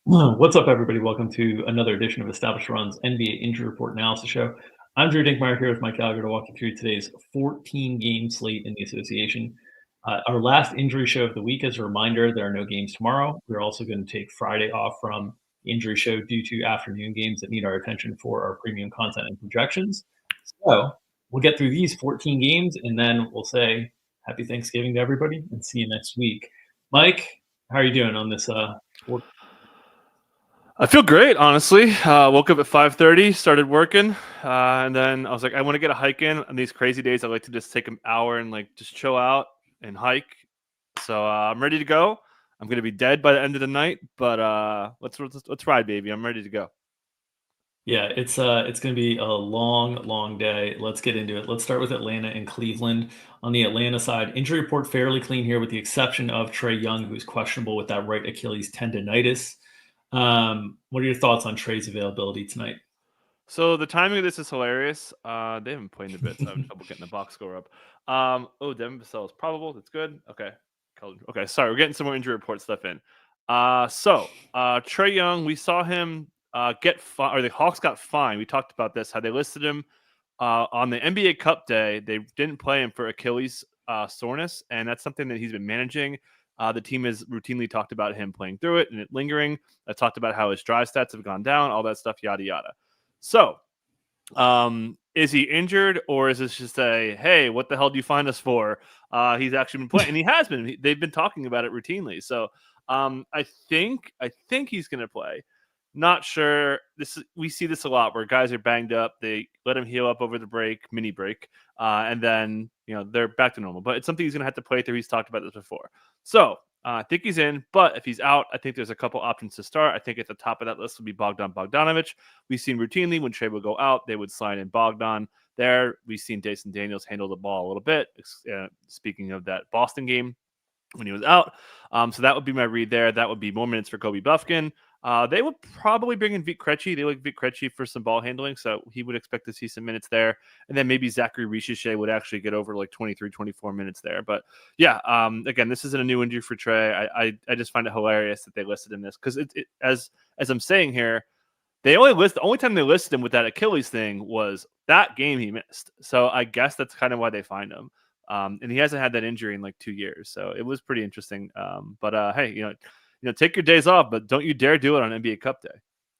What's up, everybody? Welcome to another edition of Established Run's NBA Injury Report Analysis Show. I'm Drew Dinkmeyer here with Mike Gallagher to walk you through today's 14-game slate in the association. Our last injury show of the week, as a reminder, there are no games tomorrow. We're also going to take Friday off from the injury show due to afternoon games that need our attention for our premium content and projections. So we'll get through these 14 games, and then we'll say happy Thanksgiving to everybody and see you next week. Mike, how are you doing on this I feel great, honestly. Woke up at 5:30, started working, and then I was like, I want to get a hike in. On these crazy days, I like to just take an hour and just chill out and hike. So I'm ready to go. I'm gonna be dead by the end of the night, but let's ride, baby. I'm ready to go. Yeah, it's going to be a long day. Let's get into it. Let's start with Atlanta and Cleveland. On the Atlanta side, injury report fairly clean here, with the exception of Trae Young, who's questionable with that right Achilles tendonitis. What are your thoughts on Trae's availability tonight? So the timing of this is hilarious. They haven't played in a bit, so I'm trouble getting the box score up. Devin Vassell is probable. That's good. Okay. Okay, sorry, we're getting some more injury report stuff in. Trae Young, we saw him get fined, or the Hawks got fined. We talked about this, how they listed him on the NBA Cup day. They didn't play him for Achilles soreness, and that's something that he's been managing. The team has routinely talked about him playing through it and it lingering. I talked about how his drive stats have gone down, all that stuff, yada yada. So, is he injured, or is this just a hey, what the hell do you find us for? He's actually been playing, and he has been. They've been talking about it routinely. So, I think he's going to play. Not sure. We see this a lot where guys are banged up. They let him heal up over the mini break, and then they're back to normal. But it's something he's going to have to play through. He's talked about this before. So I think he's in, but if he's out, I think there's a couple options to start. I think at the top of that list would be Bogdanovich. We've seen routinely when Trey would go out, they would slide in Bogdan there. We've seen Jason Daniels handle the ball a little bit. Speaking of that Boston game when he was out. So that would be my read there. That would be more minutes for Kobe Buffkin. They would probably bring in Vit Krejci. They like Vit Krejci for some ball handling, so he would expect to see some minutes there. And then maybe Zachary Richeche would actually get over 23, 24 minutes there. But yeah, again, this isn't a new injury for Trey. I just find it hilarious that they listed him this because as I'm saying here, the only time they listed him with that Achilles thing was that game he missed. So I guess that's kind of why they find him. And he hasn't had that injury in 2 years, so it was pretty interesting. But hey, take your days off, but don't you dare do it on NBA Cup Day,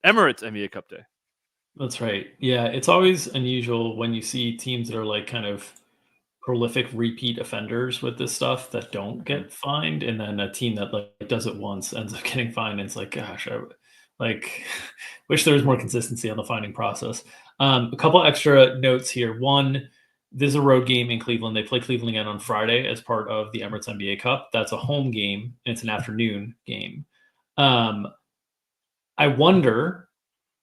Emirates NBA Cup Day. That's right. Yeah, it's always unusual when you see teams that are kind of prolific repeat offenders with this stuff that don't Mhm. get fined, and then a team that does it once ends up getting fined. And it's like, gosh, like wish there was more consistency on the finding process. A couple extra notes here. One, this is a road game in Cleveland. They play Cleveland again on Friday as part of the Emirates NBA Cup. That's a home game, and it's an afternoon game. Um, I wonder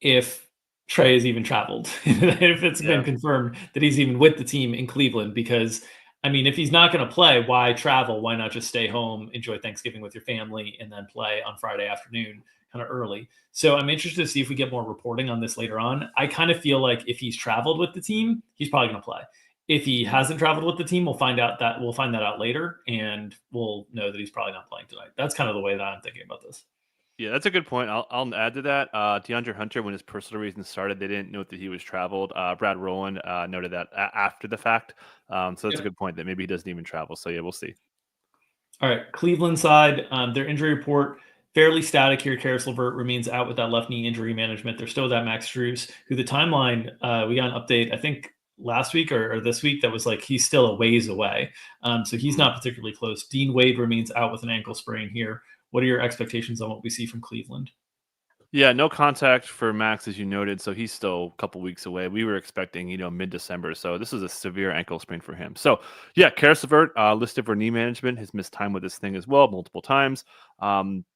if Trey has even traveled, if it's been Yeah. confirmed that he's even with the team in Cleveland. Because, I mean, if he's not going to play, why travel? Why not just stay home, enjoy Thanksgiving with your family, and then play on Friday afternoon, kind of early? So I'm interested to see if we get more reporting on this later on. I kind of feel like if he's traveled with the team, he's probably going to play. If he hasn't traveled with the team, we'll find that out later, and we'll know that he's probably not playing tonight. That's kind of the way that I'm thinking about this. Yeah, that's a good point. I'll add to that. DeAndre Hunter, when his personal reasons started, they didn't note that he was traveled. Brad Rowland noted that after the fact. So that's a good point that maybe he doesn't even travel. So yeah, we'll see. All right, Cleveland side, their injury report fairly static here. Karis LeVert remains out with that left knee injury management. They're still that Max Strus, who the timeline we got an update, I think last week or this week, that was like he's still a ways away. So he's not particularly close. Dean Wade remains out with an ankle sprain here. What are your expectations on what we see from Cleveland? Yeah, no contact for Max, as you noted, so he's still a couple weeks away. We were expecting, mid-December, so this is a severe ankle sprain for him. So, yeah, Karis LeVert listed for knee management. Has missed time with this thing as well, multiple times.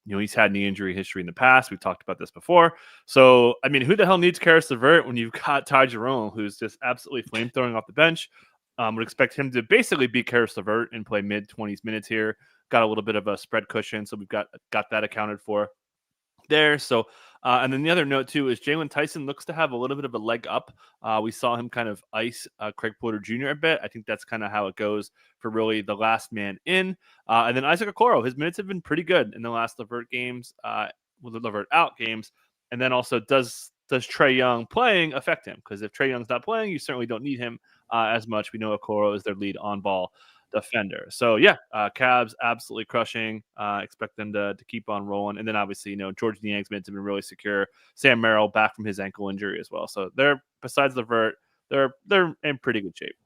He's had knee injury history in the past. We've talked about this before. So, I mean, who the hell needs Karis LeVert when you've got Ty Jerome, who's just absolutely flame-throwing off the bench? Would expect him to basically be Karis LeVert and play mid-20s minutes here. Got a little bit of a spread cushion, so we've got that accounted for there. So, and then the other note too is Jalen Tyson looks to have a little bit of a leg up. We saw him kind of ice Craig Porter Jr. a bit. I think that's kind of how it goes for really the last man in. And then Isaac Okoro, his minutes have been pretty good in the last LeVert games. Levert out games, and then also does Trae Young playing affect him? Because if Trae Young's not playing, you certainly don't need him as much. We know Okoro is their lead on ball defender. So yeah, Cavs absolutely crushing. Expect them to keep on rolling, and then obviously George Niang's minutes have been really secure. Sam Merrill back from his ankle injury as well. So they're besides Levert, they're in pretty good shape.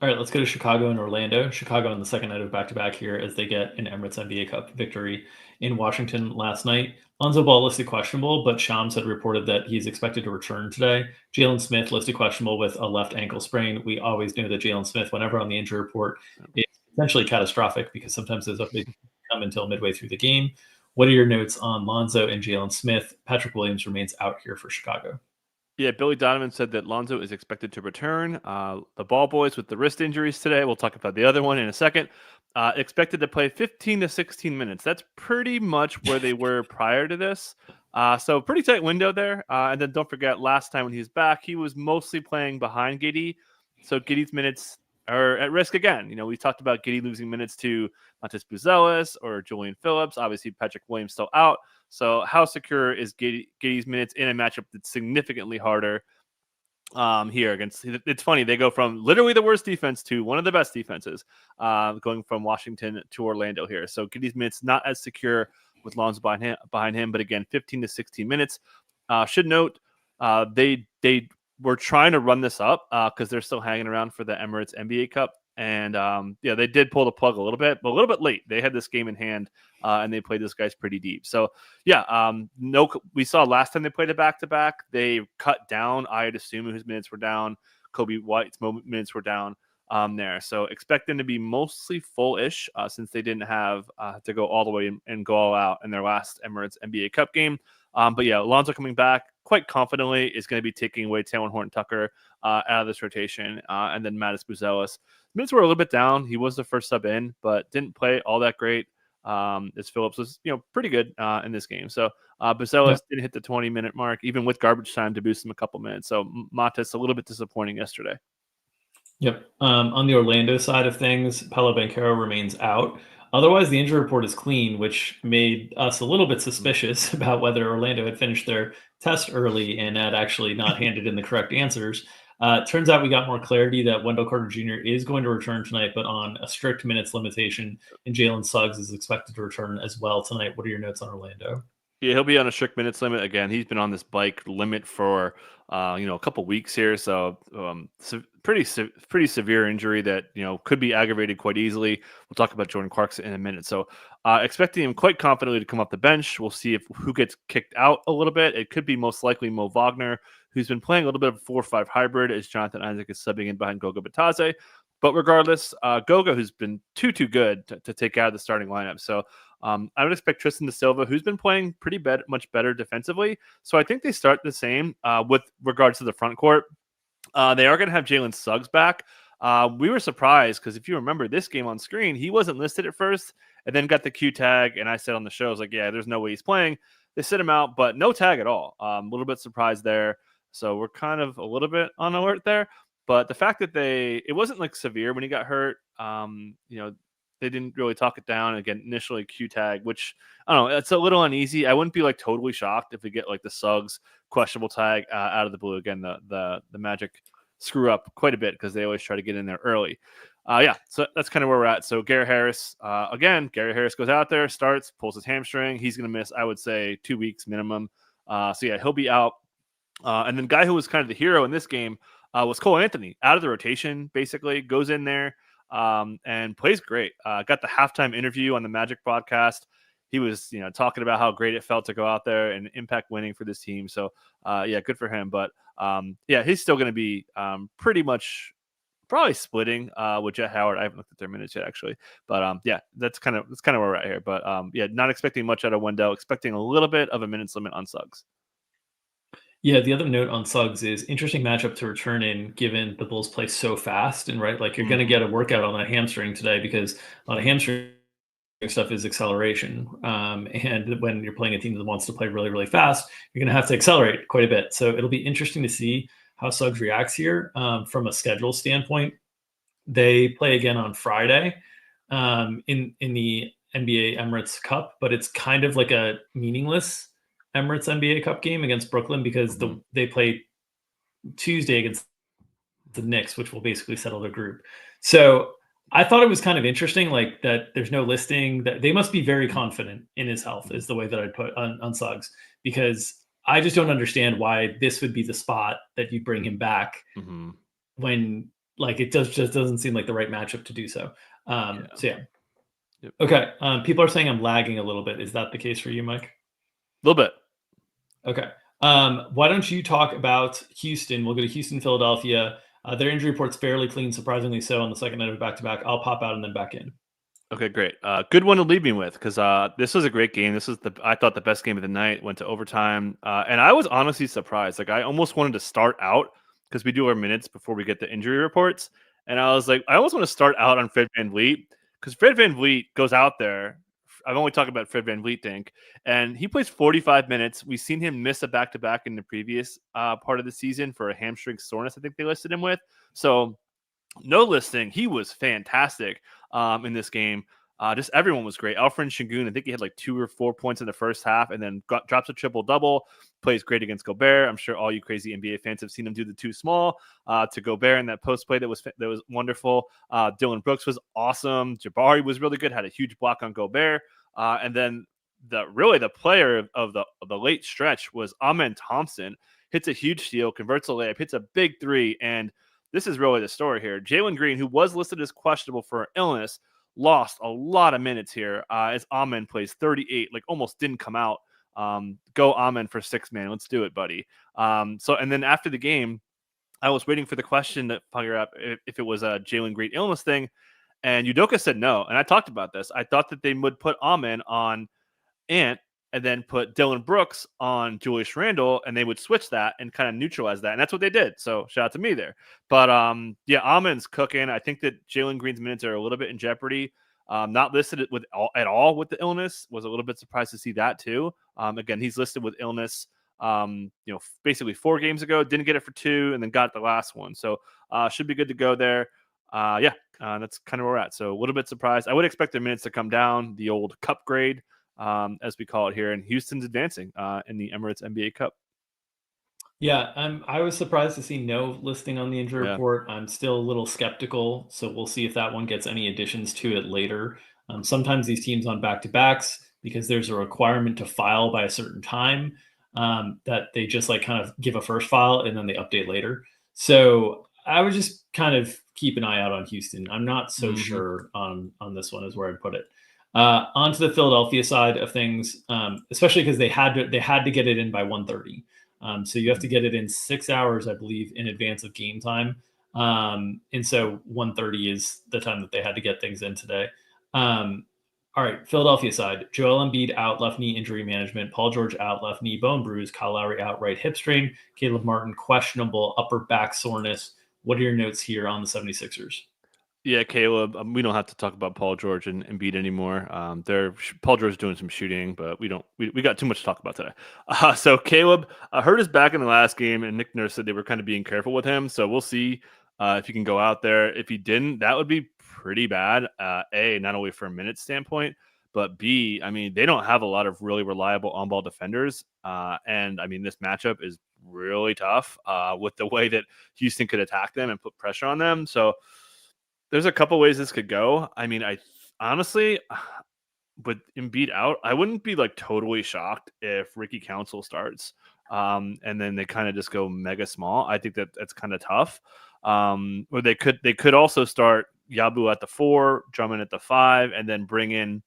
All right, let's go to Chicago and Orlando. Chicago on the second night of back-to-back here as they get an Emirates NBA Cup victory in Washington last night. Lonzo Ball listed questionable, but Shams had reported that he's expected to return today. Jalen Smith listed questionable with a left ankle sprain. We always knew that Jalen Smith, whenever on the injury report, is potentially catastrophic because sometimes those updates come until midway through the game. What are your notes on Lonzo and Jalen Smith? Patrick Williams remains out here for Chicago. Yeah, Billy Donovan said that Lonzo is expected to return. The ball boys with the wrist injuries today. We'll talk about the other one in a second. Expected to play 15 to 16 minutes. That's pretty much where they were prior to this. So pretty tight window there. And then don't forget, last time when he was back, he was mostly playing behind Giddey. So Giddey's minutes are at risk again. We talked about Giddey losing minutes to Montes Buzelis or Julian Phillips. Obviously, Patrick Williams still out. So how secure is Giddey's minutes in a matchup that's significantly harder here against? It's funny, they go from literally the worst defense to one of the best defenses, going from Washington to Orlando here. So Giddey's minutes not as secure with Lonzo behind him, but again, 15 to 16 minutes. Should note they were trying to run this up because they're still hanging around for the Emirates NBA Cup. And they did pull the plug a little bit late. They had this game in hand, and they played this guys pretty deep. So we saw last time they played a back-to-back, they cut down I'd assume whose minutes were down. Kobe White's minutes were down there. So expect them to be mostly full-ish since they didn't have to go all the way and go all out in their last Emirates NBA Cup game. Alonzo coming back quite confidently is going to be taking away Taylor Horton-Tucker out of this rotation, and then Mattis Buzelis. Minutes were a little bit down. He was the first sub in, but didn't play all that great. As Phillips was, pretty good in this game. So Buzelis didn't hit the 20-minute mark, even with garbage time to boost him a couple minutes. So Mattis a little bit disappointing yesterday. Yep. On the Orlando side of things, Paolo Banchero remains out. Otherwise, the injury report is clean, which made us a little bit suspicious about whether Orlando had finished their test early and had actually not handed in the correct answers. Turns out we got more clarity that Wendell Carter Jr. is going to return tonight, but on a strict minutes limitation, and Jalen Suggs is expected to return as well tonight. What are your notes on Orlando? Yeah, he'll be on a strict minutes limit again. He's been on this bike limit for a couple weeks here, so pretty severe injury that could be aggravated quite easily. We'll talk about Jordan Clarkson in a minute. So expecting him quite confidently to come off the bench. We'll see who gets kicked out a little bit. It could be most likely Mo Wagner, who's been playing a little bit of a 4-5 hybrid as Jonathan Isaac is subbing in behind Goga Bitadze. But regardless, Goga, who's been too good to take out of the starting lineup. So I would expect Tristan Da Silva, who's been playing much better defensively. So I think they start the same with regards to the front court. They are going to have Jalen Suggs back. We were surprised because if you remember this game on screen, he wasn't listed at first and then got the Q tag. And I said on the show, I was like, yeah, there's no way he's playing. They sit him out, but no tag at all. A little bit surprised there. So we're kind of a little bit on alert there. But the fact that it wasn't like severe when he got hurt, they didn't really talk it down. Again, initially Q tag, which I don't know, it's a little uneasy. I wouldn't be like totally shocked if we get like the Suggs questionable tag out of the blue. Again, the Magic screw up quite a bit because they always try to get in there early. So that's kind of where we're at. So Gary Harris goes out there, starts, pulls his hamstring. He's going to miss, I would say, 2 weeks minimum. He'll be out. And then guy who was kind of the hero in this game was Cole Anthony, out of the rotation, basically goes in there and plays great. Got the halftime interview on the Magic broadcast. He was, talking about how great it felt to go out there and impact winning for this team. So, good for him. But he's still going to be pretty much probably splitting with Jet Howard. I haven't looked at their minutes yet, actually. But that's kind of where we're at here. But not expecting much out of Wendell. Expecting a little bit of a minutes limit on Suggs. Yeah, the other note on Suggs is interesting matchup to return in, given the Bulls play so fast and right, like you're going to get a workout on that hamstring today because a lot of hamstring stuff is acceleration. And when you're playing a team that wants to play really, really fast, you're going to have to accelerate quite a bit. So it'll be interesting to see how Suggs reacts here from a schedule standpoint. They play again on Friday in the NBA Emirates Cup, but it's kind of like a meaningless Emirates NBA Cup game against Brooklyn because they play Tuesday against the Knicks, which will basically settle the group. So I thought it was kind of interesting, like that there's no listing, that they must be very confident in his health is the way that I'd put on Suggs, because I just don't understand why this would be the spot that you bring him back when like it just doesn't seem like the right matchup to do so. So yeah. Yep. Okay. People are saying I'm lagging a little bit. Is that the case for you, Mike? A little bit. Okay. Why don't you talk about Houston? We'll go to Houston, Philadelphia. Their injury report's fairly clean, surprisingly so, on the second night of back-to-back. I'll pop out and then back in. Okay, great. Good one to lead me with, because this was a great game. This was I thought the best game of the night. Went to overtime, and I was honestly surprised. Like I almost wanted to start out, because we do our minutes before we get the injury reports, and I was like, I almost want to start out on Fred VanVleet, because Fred VanVleet goes out there. I've only talked about Fred VanVleet, and he plays 45 minutes. We've seen him miss a back-to-back in the previous part of the season for a hamstring soreness, I think they listed him with. So no listing. He was fantastic in this game. Just everyone was great. Alfred Şengün, I think he had like 2 or 4 points in the first half, and then drops a triple-double, plays great against Gobert. I'm sure all you crazy NBA fans have seen him do the too small to Gobert in that post play that was wonderful. Dylan Brooks was awesome. Jabari was really good, had a huge block on Gobert. And then the player of the late stretch was Amen Thompson. Hits a huge steal, converts a layup, hits a big three, and this is really the story here. Jalen Green, who was listed as questionable for illness, lost a lot of minutes here as Amen plays 38, like almost didn't come out. Go Amen for 6 man. Let's do it, buddy. And then after the game, I was waiting for the question to figure out if it was a Jalen Green illness thing, and Udoka said no. And I talked about this. I thought that they would put Amen on Ant and then put Dylan Brooks on Julius Randle, and they would switch that and kind of neutralize that. And that's what they did. So shout out to me there. But yeah, Amen's cooking. I think that Jalen Green's minutes are a little bit in jeopardy. Not listed at all with the illness. Was a little bit surprised to see that too. Again, he's listed with illness, basically 4 games ago, didn't get it for 2 and then got the last one. So should be good to go there. That's kind of where we're at. So a little bit surprised. I would expect their minutes to come down, the old cup grade, as we call it here. And Houston's advancing in the Emirates NBA Cup. Yeah, I was surprised to see no listing on the injury report. I'm still a little skeptical, so we'll see if that one gets any additions to it later. Sometimes these teams on back-to-backs, because there's a requirement to file by a certain time, that they just like kind of give a first file and then they update later. So I would just kind of keep an eye out on Houston. I'm not so sure on this one is where I'd put it. Onto the Philadelphia side of things, especially because they had to get it in by 1:30. So you have to get it in 6 hours, I believe, in advance of game time. And so 1:30 is the time that they had to get things in today. All right, Philadelphia side, Joel Embiid out, left knee injury management. Paul George out, left knee bone bruise. Kyle Lowry out, right hip strain. Caleb Martin questionable, upper back soreness. What are your notes here on the 76ers? Yeah, Caleb, we don't have to talk about Paul George and Embiid anymore. Paul George is doing some shooting, but we got too much to talk about today. So Caleb hurt his back in the last game, and Nick Nurse said they were kind of being careful with him. So we'll see if he can go out there. If he didn't, that would be pretty bad. A, not only from a minute standpoint, but B, I mean, they don't have a lot of really reliable on-ball defenders. And I mean, this matchup is really tough with the way that Houston could attack them and put pressure on them. So there's a couple ways this could go. I mean, I honestly, with Embiid out, I wouldn't be like totally shocked if Ricky Council starts, and then they kind of just go mega small. I think that's kind of tough. Or they could also start Yabu at the 4, Drummond at the 5, and then bring in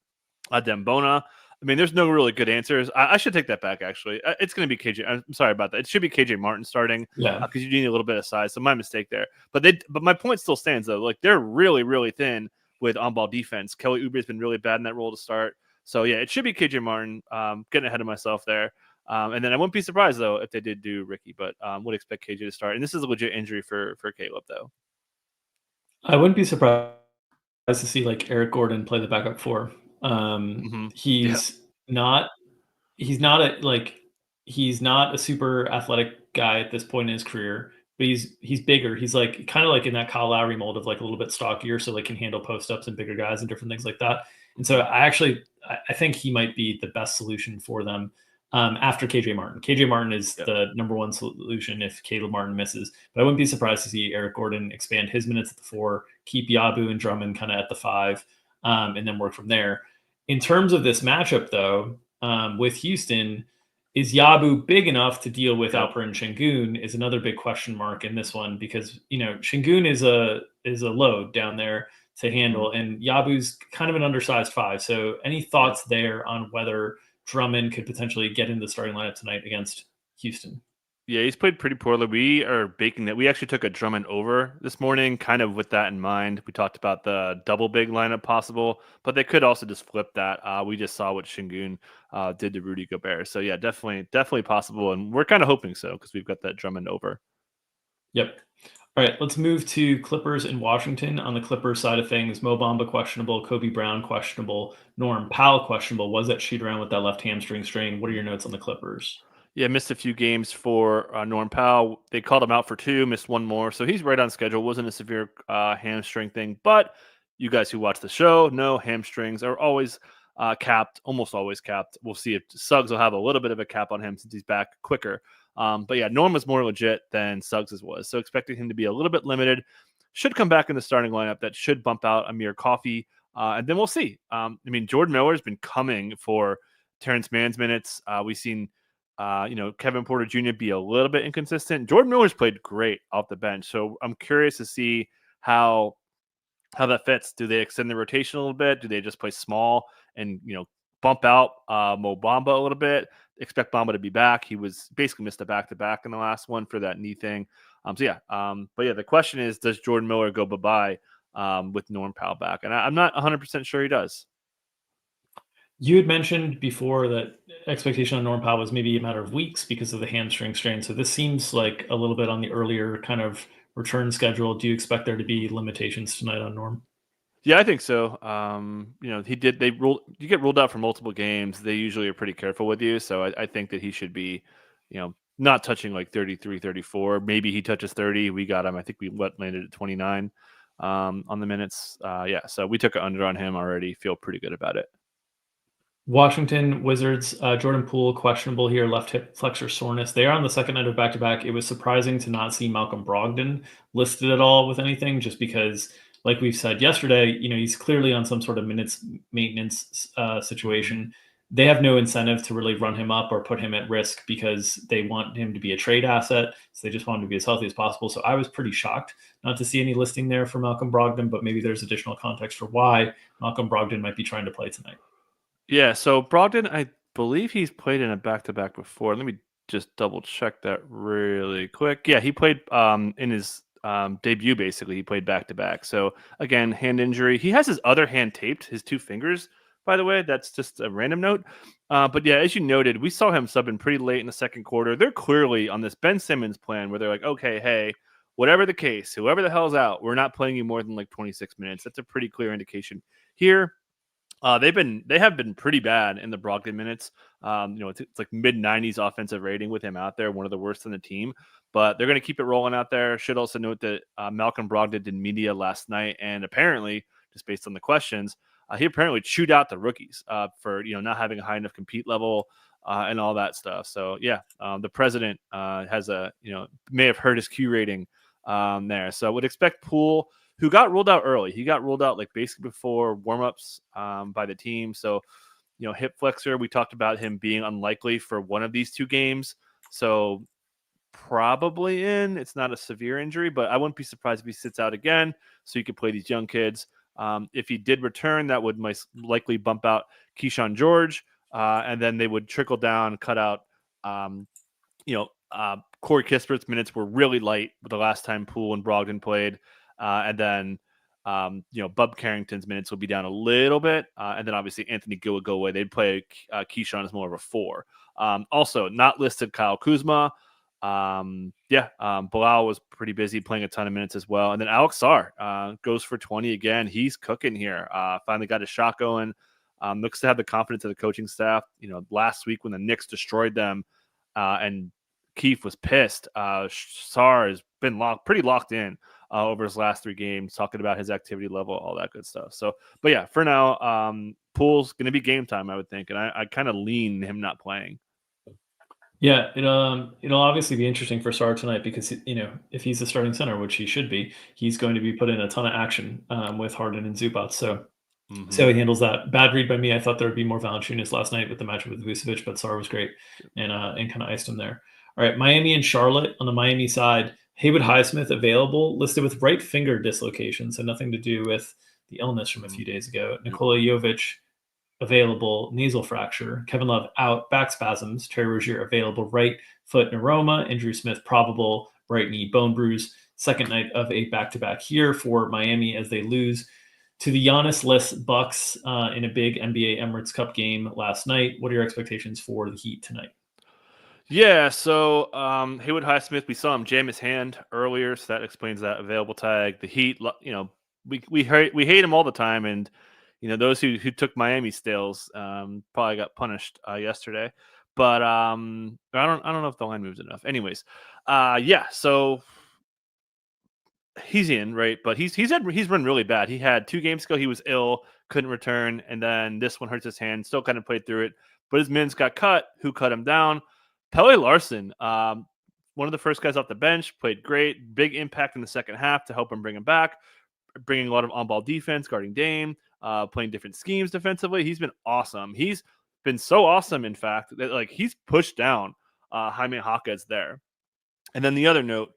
Dembona. I mean, there's no really good answers. I should take that back, actually. It's going to be KJ. I'm sorry about that. It should be KJ Martin starting because you need a little bit of size. So my mistake there. But my point still stands, though. Like, they're really, really thin with on-ball defense. Kelly Oubre has been really bad in that role to start. So, yeah, it should be KJ Martin. Getting ahead of myself there. And then I wouldn't be surprised, though, if they did do Ricky. But would expect KJ to start. And this is a legit injury for Caleb, though. I wouldn't be surprised to see, like, Eric Gordon play the backup 4. He's not a super athletic guy at this point in his career, but he's bigger. He's like kind of like in that Kyle Lowry mold of like a little bit stockier, so like can handle post ups and bigger guys and different things like that. And so I think he might be the best solution for them after KJ Martin. KJ Martin is the number one solution if Caleb Martin misses. But I wouldn't be surprised to see Eric Gordon expand his minutes at the 4, keep Yabu and Drummond kind of at the 5, and then work from there. In terms of this matchup, though, with Houston, is Yabu big enough to deal with Alperen Şengün is another big question mark in this one, because Şengün is a load down there to handle, and Yabu's kind of an undersized 5. So any thoughts there on whether Drummond could potentially get in the starting lineup tonight against Houston? Yeah, he's played pretty poorly. We are baking that. We actually took a Drummond over this morning, kind of with that in mind. We talked about the double big lineup possible, but they could also just flip that. We just saw what Şengün did to Rudy Gobert. So yeah, definitely possible, and we're kind of hoping so because we've got that Drummond over. Yep. All right, let's move to Clippers in Washington. On the Clippers side of things, Mo Bamba questionable, Kobe Brown questionable, Norm Powell questionable. Was that shoot around with that left hamstring strain? What are your notes on the Clippers? Yeah, missed a few games for Norm Powell. They called him out for 2, missed 1 more. So he's right on schedule. Wasn't a severe hamstring thing. But you guys who watch the show know hamstrings are always capped, almost always capped. We'll see if Suggs will have a little bit of a cap on him since he's back quicker. But yeah, Norm was more legit than Suggs' was. So expecting him to be a little bit limited. Should come back in the starting lineup. That should bump out Amir Coffey. And then we'll see. I mean, Jordan Miller's been coming for Terrence Mann's minutes. We've seen Kevin Porter Jr. be a little bit inconsistent. Jordan Miller's played great off the bench. So I'm curious to see how that fits. Do they extend the rotation a little bit? Do they just play small and, bump out Mo Bamba a little bit? Expect Bamba to be back. He was basically missed a back-to-back in the last one for that knee thing. But yeah, the question is, does Jordan Miller go bye-bye with Norm Powell back? And I'm not 100% sure he does. You had mentioned before that expectation on Norm Powell was maybe a matter of weeks because of the hamstring strain. So this seems like a little bit on the earlier kind of return schedule. Do you expect there to be limitations tonight on Norm? Yeah, I think so. You get ruled out for multiple games. They usually are pretty careful with you. So I think that he should be, not touching like 33, 34. Maybe he touches 30. We got him. I think we landed at 29 on the minutes. So we took an under on him already. Feel pretty good about it. Washington Wizards, Jordan Poole, questionable here, left hip flexor soreness. They are on the second night of back-to-back. It was surprising to not see Malcolm Brogdon listed at all with anything, just because, like we've said yesterday, he's clearly on some sort of minutes maintenance situation. They have no incentive to really run him up or put him at risk because they want him to be a trade asset. So they just want him to be as healthy as possible. So I was pretty shocked not to see any listing there for Malcolm Brogdon, but maybe there's additional context for why Malcolm Brogdon might be trying to play tonight. Yeah, so Brogdon, I believe he's played in a back-to-back before. Let me just double check that really quick. Yeah, he played in his debut, basically. He played back-to-back. So, again, hand injury. He has his other hand taped, his 2 fingers, by the way. That's just a random note. But, yeah, as you noted, we saw him subbing pretty late in the second quarter. They're clearly on this Ben Simmons plan where they're like, okay, hey, whatever the case, whoever the hell's out, we're not playing you more than like 26 minutes. That's a pretty clear indication here. They have been pretty bad in the Brogdon minutes. It's like mid-90s offensive rating with him out there, one of the worst in the team. But they're going to keep it rolling out there. Should also note that Malcolm Brogdon did media last night, and apparently, just based on the questions, he apparently chewed out the rookies for not having a high enough compete level and all that stuff. So yeah, the president has may have hurt his Q rating there. So I would expect Poole, who got ruled out early. He got ruled out like basically before warmups by the team. So, hip flexor, we talked about him being unlikely for one of these 2 games. So probably in. It's not a severe injury, but I wouldn't be surprised if he sits out again so he could play these young kids. If he did return, that would likely bump out Keyshawn George, and then they would trickle down, cut out, Corey Kispert's minutes were really light the last time Poole and Brogdon played. And then, Bub Carrington's minutes will be down a little bit. And then obviously Anthony Gill would go away. They'd play Keyshawn as more of a 4. Also not listed Kyle Kuzma. Bilal was pretty busy playing a ton of minutes as well. And then Alex Sarr goes for 20 again. He's cooking here. Finally got his shot going. Looks to have the confidence of the coaching staff. Last week when the Knicks destroyed them and Keefe was pissed, Sarr has been pretty locked in over his last 3 games, talking about his activity level, all that good stuff. So, but yeah, for now, Poole's going to be game time, I would think, and I kind of lean him not playing. Yeah, it'll obviously be interesting for Sarr tonight because if he's the starting center, which he should be, he's going to be put in a ton of action with Harden and Zubac. So see how he handles that. Bad read by me. I thought there would be more Valanciunas last night with the matchup with Vucevic, but Sarr was great and kind of iced him there. All right, Miami and Charlotte. On the Miami side, Haywood Highsmith available, listed with right finger dislocation, so nothing to do with the illness from a few days ago. Nikola Jovic available, nasal fracture. Kevin Love out, back spasms. Terry Rozier available, right foot neuroma. Andrew Smith probable, right knee bone bruise. Second night of a back-to-back here for Miami as they lose to the Giannis-less Bucks in a big NBA Emirates Cup game last night. What are your expectations for the Heat tonight? Yeah, so Haywood Highsmith, we saw him jam his hand earlier, so that explains that available tag. The Heat, we hate him all the time, and those who took Miami stills probably got punished yesterday. But I don't know if the line moves enough. Anyways, yeah, so he's in, right? But he's run really bad. He had 2 games ago, he was ill, couldn't return, and then this one hurts his hand. Still kind of played through it, but his minutes got cut. Who cut him down? Pele Larson, one of the first guys off the bench, played great, big impact in the second half to help him bring him back, bringing a lot of on-ball defense, guarding Dame, playing different schemes defensively. He's been awesome. He's been so awesome, in fact, that he's pushed down Jaime Jaquez there. And then the other note,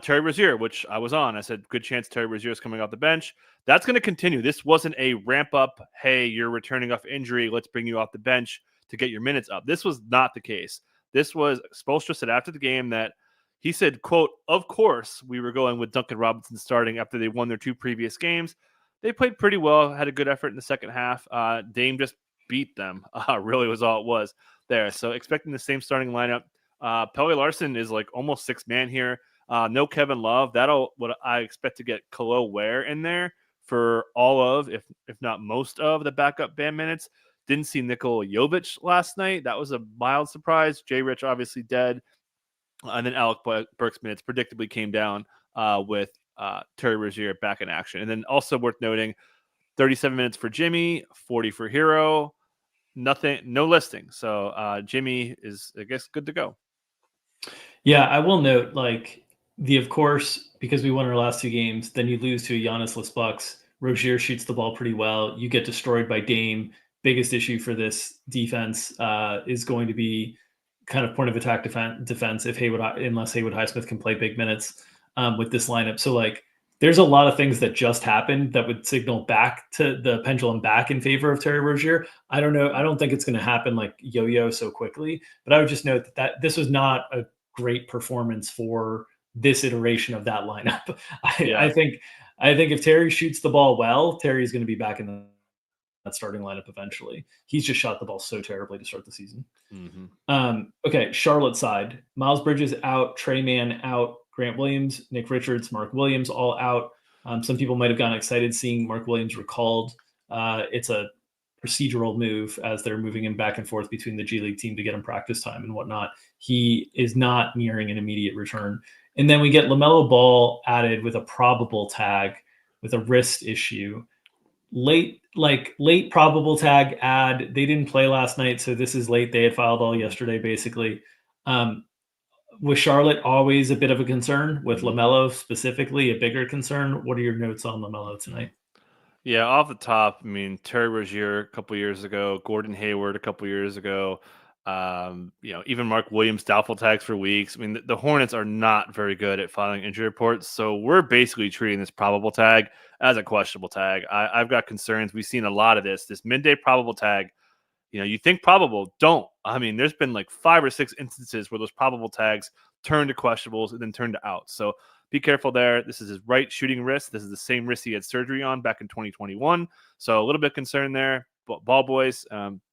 Terry Rozier, which I was on. I said, good chance Terry Rozier is coming off the bench. That's going to continue. This wasn't a ramp up, hey, you're returning off injury, let's bring you off the bench to get your minutes up. This was not the case. This was, Spoelstra said after the game that he said, quote, of course, we were going with Duncan Robinson starting after they won their 2 previous games. They played pretty well, had a good effort in the second half. Dame just beat them, really was all it was there. So expecting the same starting lineup. Pele Larson is almost 6-man here. No Kevin Love. That'll what I expect to get Khalil Ware in there for all of, if not most of, the backup band minutes. Didn't see Nikola Jovic last night. That was a mild surprise. Jay Rich obviously dead. And then Alec Burks minutes predictably came down with Terry Rozier back in action. And then also worth noting, 37 minutes for Jimmy, 40 for Hero. Nothing, no listing. So Jimmy is, I guess, good to go. Yeah, I will note, of course, because we won our last 2 games, then you lose to a Giannis-less Bucks. Rozier shoots the ball pretty well. You get destroyed by Dame. Biggest issue for this defense is going to be kind of point of attack defense unless Haywood Highsmith can play big minutes with this lineup. So there's a lot of things that just happened that would signal back to the pendulum back in favor of Terry Rozier. I don't know. I don't think it's going to happen yo-yo so quickly, but I would just note that this was not a great performance for this iteration of that lineup. I think if Terry shoots the ball well, Terry's going to be back in that starting lineup eventually. He's just shot the ball so terribly to start the season. Okay, Charlotte side. Miles Bridges out, Trey Mann out, Grant Williams, Nick Richards, Mark Williams all out. Some people might have gotten excited seeing Mark Williams recalled. It's a procedural move as they're moving him back and forth between the G League team to get him practice time and whatnot. He is not nearing an immediate return. And then we get LaMelo Ball added with a probable tag with a wrist issue. Late probable tag add. They didn't play last night, so this is late. They had filed all yesterday, basically. Was Charlotte always a bit of a concern? With LaMelo specifically, a bigger concern? What are your notes on LaMelo tonight? Yeah, off the top, I mean, Terry Rozier a couple years ago, Gordon Hayward a couple years ago, even Mark Williams doubtful tags for weeks. I mean, the Hornets are not very good at filing injury reports, so we're basically treating this probable tag as a questionable tag. I've got concerns. We've seen a lot of this midday probable tag. You think probable, don't. I mean, there's been 5 or 6 instances where those probable tags turn to questionables and then turn to outs. So be careful there. This is his right shooting wrist. This is the same wrist he had surgery on back in 2021. So a little bit concerned there. Ball boys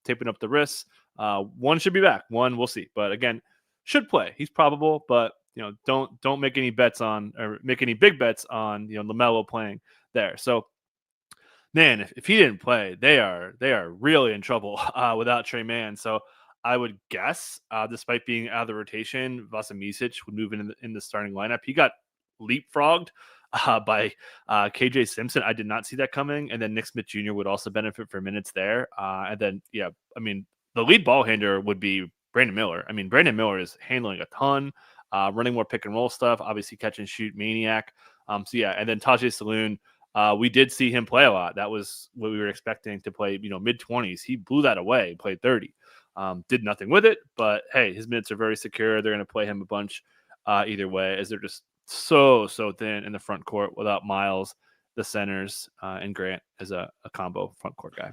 taping up the wrists. One should be back. One we'll see. But again, should play. He's probable, but don't make any bets on or make any big bets on LaMelo playing there. So man, if he didn't play, they are really in trouble without Trey Mann. So I would guess, despite being out of the rotation, Vasa Micic would move in the starting lineup. He got leapfrogged by KJ Simpson. I did not see that coming. And then Nick Smith Jr. would also benefit for minutes there. And then, the lead ball handler would be Brandon Miller. I mean, Brandon Miller is handling a ton, running more pick and roll stuff, obviously catch and shoot maniac. And then Tajay Saloon, we did see him play a lot. That was what we were expecting to play, mid-20s. He blew that away, played 30. Did nothing with it, but hey, his minutes are very secure. They're going to play him a bunch either way, as they're just so thin in the front court without Miles, the centers, and Grant as a combo front court guy.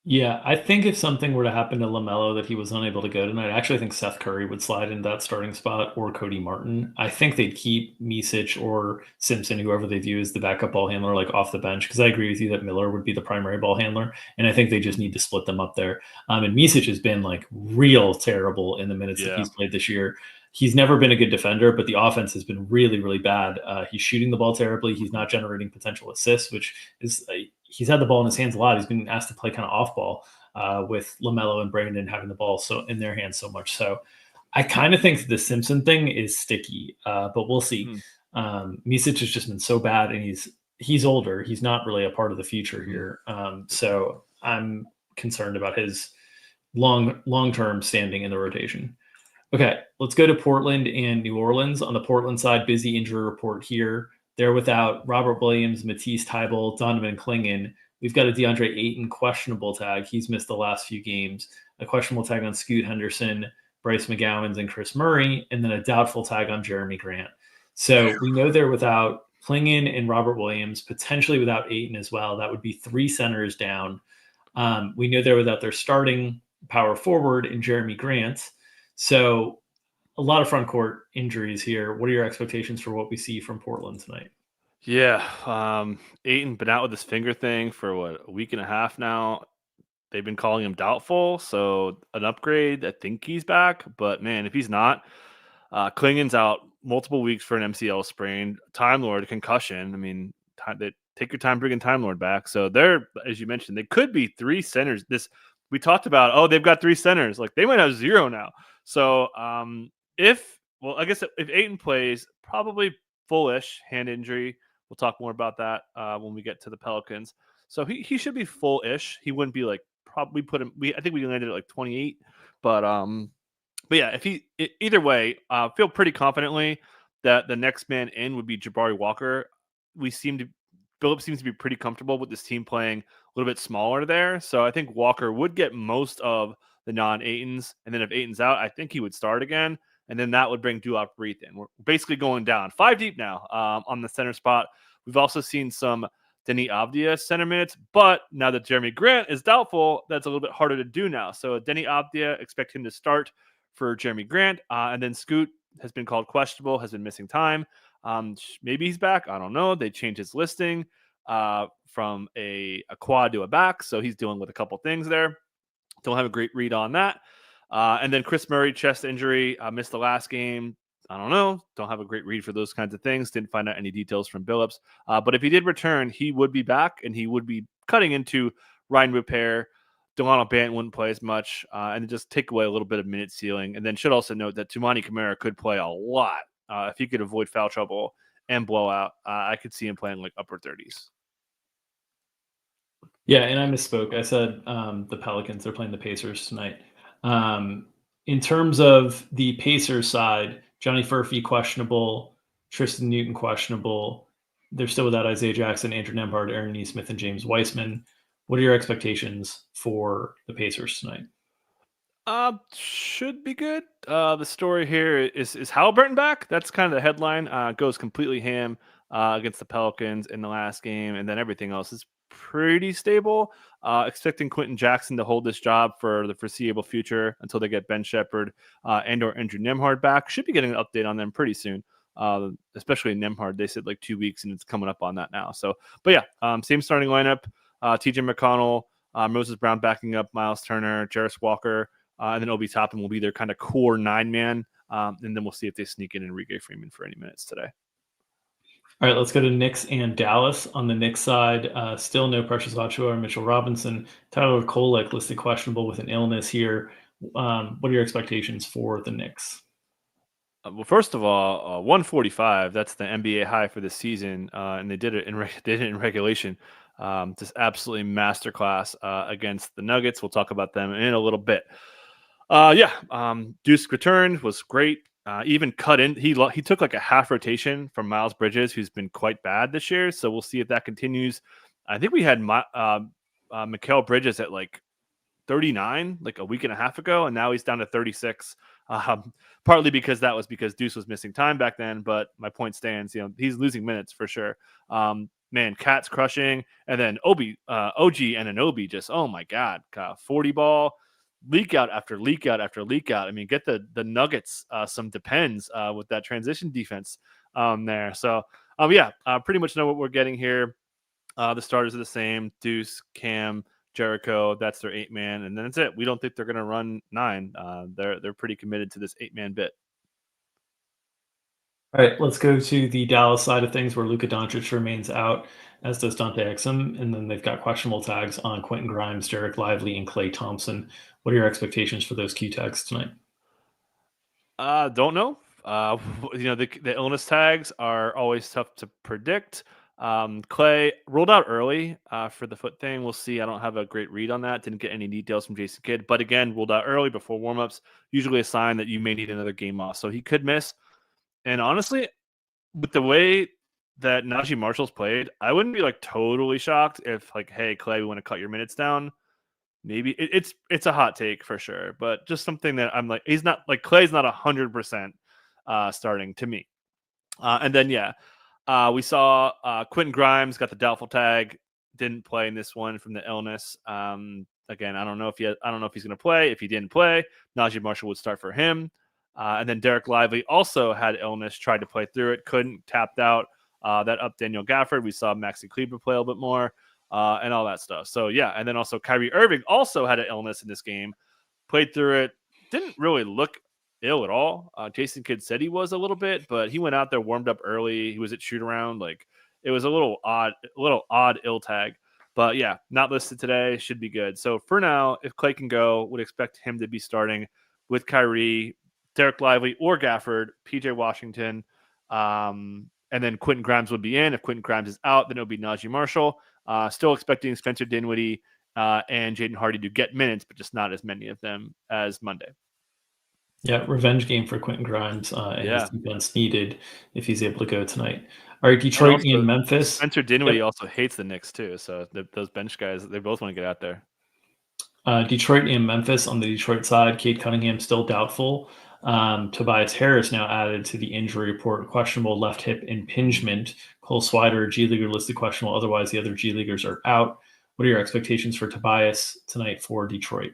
Yeah, I think if something were to happen to LaMelo that he was unable to go tonight, I actually think Seth Curry would slide into that starting spot, or Cody Martin. I think they'd keep Micic or Simpson, whoever they view as the backup ball handler, like off the bench, because I agree with you that Miller would be the primary ball handler, and I think they just need to split them up there. And Micic has been like real terrible in the minutes that he's played this year. He's never been a good defender, but the offense has been really, really bad. He's shooting the ball terribly. He's not generating potential assists, which is he's had the ball in his hands a lot. He's been asked to play kind of off ball with LaMelo and Brandon having the ball so in their hands so much. So I kind of think the Simpson thing is sticky, but we'll see. Micic has just been so bad, and he's older. He's not really a part of the future here. So I'm concerned about his long-term standing in the rotation. Okay, let's go to Portland and New Orleans. On the Portland side, busy injury report here. They're without Robert Williams, Matisse Thybulle, Donovan Clingan. We've got a DeAndre Ayton questionable tag. He's missed the last few games. A questionable tag on Scoot Henderson, Bryce McGowens, and Chris Murray, and then a doubtful tag on Jeremy Grant. So we know they're without Clingan and Robert Williams, potentially without Ayton as well. That would be 3 centers down. We know they're without their starting power forward in Jeremy Grant. So a lot of front court injuries here. What are your expectations for what we see from Portland tonight? Yeah. Ayton been out with his finger thing for a week and a half now. They've been calling him doubtful, so an upgrade. I think he's back, but man, if he's not, Clingan's out multiple weeks for an MCL sprain. Time Lord concussion. I mean, take your time bringing Time Lord back. So they're, as you mentioned, they could be 3 centers. We talked about. They've got 3 centers. Like they might have 0 now. So if Ayton plays, probably full-ish hand injury. We'll talk more about that when we get to the Pelicans. So he should be full-ish. He wouldn't be like probably put him. I think we landed at like 28, but yeah, either way, feel pretty confidently that the next man in would be Jabari Walker. Philip seems to be pretty comfortable with this team playing a little bit smaller there. So I think Walker would get most of the non-Aytons. And then if Ayton's out, I think he would start again. And then that would bring Duop Reith in. We're basically going down 5 deep now on the center spot. We've also seen some Deni Avdija center minutes, but now that Jeremy Grant is doubtful, that's a little bit harder to do now. So Deni Avdija, expect him to start for Jeremy Grant. And then Scoot has been called questionable, has been missing time. Maybe he's back. I don't know. They changed his listing from a quad to a back, so he's dealing with a couple things there. Don't have a great read on that. And then Chris Murray, chest injury, missed the last game. I don't know. Don't have a great read for those kinds of things. Didn't find out any details from Billups. But if he did return, he would be back, and he would be cutting into Ryan Repair. Delano Banton wouldn't play as much, and just take away a little bit of minute ceiling. And then should also note that Toumani Camara could play a lot. If he could avoid foul trouble and blowout, I could see him playing like upper 30s. Yeah, and I misspoke. I said the Pelicans. They're playing the Pacers tonight. In terms of the Pacers side, Johnny Furphy questionable, Tristan Newton questionable. They're still without Isaiah Jackson, Andrew Nembhard, Aaron Nesmith, and James Weissman. What are your expectations for the Pacers tonight? Should be good. The story here is Halliburton back. That's kind of the headline. Goes completely ham against the Pelicans in the last game, and then everything else is pretty stable. Expecting Quentin Jackson to hold this job for the foreseeable future until they get Ben Shepherd and/or Andrew Nembhard back. Should be getting an update on them pretty soon. Especially Nembhard. They said like 2 weeks, and it's coming up on that now. So, but yeah, same starting lineup. TJ McConnell, Moses Brown backing up Miles Turner, Jarris Walker, and then Obi Toppin will be their kind of core 9-man. And then we'll see if they sneak in Enrique Freeman for any minutes today. All right, let's go to Knicks and Dallas. On the Knicks side, still no Precious Achiuwa or Mitchell Robinson. Tyler Kolek listed questionable with an illness here. What are your expectations for the Knicks? Well, first of all, 145. That's the NBA high for this season, and they did it in they did it in regulation. Just absolutely masterclass against the Nuggets. We'll talk about them in a little bit. Deuce returned was great. Even cut in. He took like a half rotation from Miles Bridges, who's been quite bad this year. So we'll see if that continues. I think we had Mikal Bridges at like 39 like a week and a half ago, and now he's down to 36. Partly because Deuce was missing time back then, but my point stands. He's losing minutes for sure. Man, Cat's crushing, and then OG and Anunoby just, oh my god, 40 ball, leak out after leak out after leak out. I mean, get the Nuggets some depends with that transition defense there. So pretty much know what we're getting here. The starters are the same: Deuce, Cam, Jericho. That's their 8-man, and then that's it. We don't think they're going to run 9. They're pretty committed to this 8-man bit. All right, let's go to the Dallas side of things, where Luka Doncic remains out, as does Dante Exum, and then they've got questionable tags on Quentin Grimes, Derek Lively, and Klay Thompson. What are your expectations for those Q tags tonight? Don't know. The illness tags are always tough to predict. Klay ruled out early for the foot thing. We'll see. I don't have a great read on that. Didn't get any details from Jason Kidd, but again, ruled out early before warmups. Usually a sign that you may need another game off, so he could miss. And honestly, with the way that Najee Marshall's played, I wouldn't be like totally shocked if like, hey, Klay, we want to cut your minutes down. Maybe it's a hot take for sure, but just something that I'm like, he's not like Clay's not 100% starting to me. And then we saw Quentin Grimes got the doubtful tag, didn't play in this one from the illness. Again, I don't know if he's going to play. If he didn't play, Najee Marshall would start for him. And then Derek Lively also had illness, tried to play through it, couldn't, tapped out. That up Daniel Gafford. We saw Maxi Kleber play a little bit more and all that stuff. So, and then also Kyrie Irving also had an illness in this game, played through it, didn't really look ill at all. Jason Kidd said he was a little bit, but he went out there, warmed up early. He was at shoot around. Like, it was a little odd ill tag. But not listed today. Should be good. So for now, if Klay can go, would expect him to be starting with Kyrie, Derek Lively, or Gafford, PJ Washington, and then Quentin Grimes would be in. If Quentin Grimes is out, then it would be Najee Marshall. Still expecting Spencer Dinwiddie and Jaden Hardy to get minutes, but just not as many of them as Monday. Yeah, revenge game for Quentin Grimes, and his defense needed if he's able to go tonight. All right, Detroit and Memphis. Spencer Dinwiddie also hates the Knicks too, so those bench guys, they both want to get out there. Detroit and Memphis. On the Detroit side, Cade Cunningham still doubtful. Tobias Harris now added to the injury report, questionable left hip impingement. Cole Swider, G Leaguer, listed questionable. Otherwise, the other G Leaguers are out. What are your expectations for Tobias tonight for Detroit?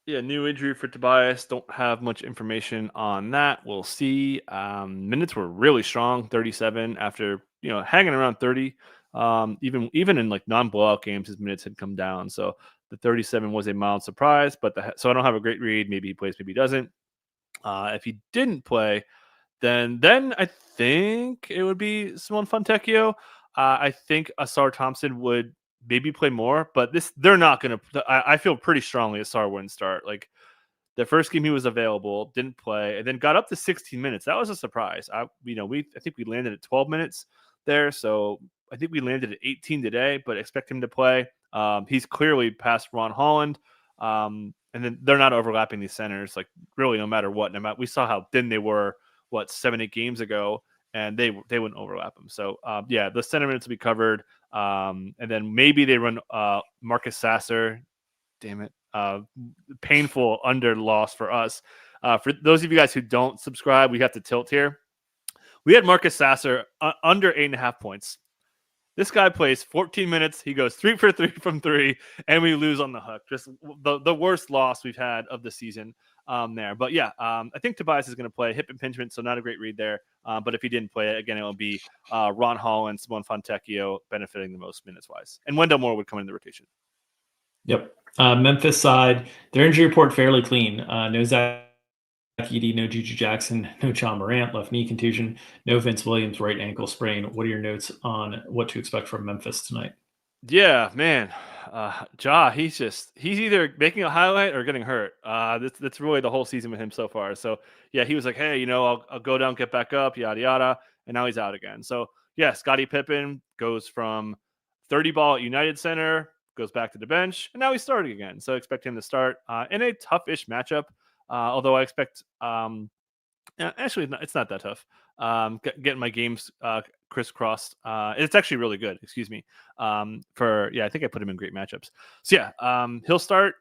Yeah, new injury for Tobias. Don't have much information on that. We'll see. Minutes were really strong, 37 after hanging around 30. Even in like non-blowout games, his minutes had come down. So the 37 was a mild surprise. So I don't have a great read. Maybe he plays, maybe he doesn't. If he didn't play, then I think it would be Simone Fontecchio. I think Asar Thompson would maybe play more, but they're not going to. I feel pretty strongly Asar wouldn't start. Like the first game he was available, didn't play, and then got up to 16 minutes. That was a surprise. I think we landed at 12 minutes there, so I think we landed at 18 today, but expect him to play. He's clearly past Ron Holland. And then they're not overlapping these centers, like really no matter what. We saw how thin they were, 7-8 games ago, and they wouldn't overlap them. So the center minutes will be covered. And then maybe they run Marcus Sasser. Damn it. Painful under loss for us. For those of you guys who don't subscribe, we have to tilt here. We had Marcus Sasser under 8.5 points. This guy plays 14 minutes. He goes 3 for 3 from 3, and we lose on the hook. Just the worst loss we've had of the season there. But I think Tobias is going to play hip impingement, so not a great read there. But if he didn't play it, again, it will be Ron Hall and Simone Fontecchio benefiting the most minutes-wise. And Wendell Moore would come in the rotation. Yep. Memphis side, their injury report fairly clean. No Zach Edey, no Juju Jackson, no John Morant, left knee contusion, no Vince Williams, right ankle sprain. What are your notes on what to expect from Memphis tonight? Yeah, man. He's either making a highlight or getting hurt. That's really the whole season with him so far. So yeah, he was like, hey, I'll go down, get back up, yada yada, and now he's out again. So yeah, Scottie Pippen goes from 30 ball at United Center, goes back to the bench, and now he's starting again. So expect him to start in a tough-ish matchup. Although I expect actually, it's not that tough. Getting my games crisscrossed. It's actually really good. Excuse me. I think I put him in great matchups. So yeah, he'll start.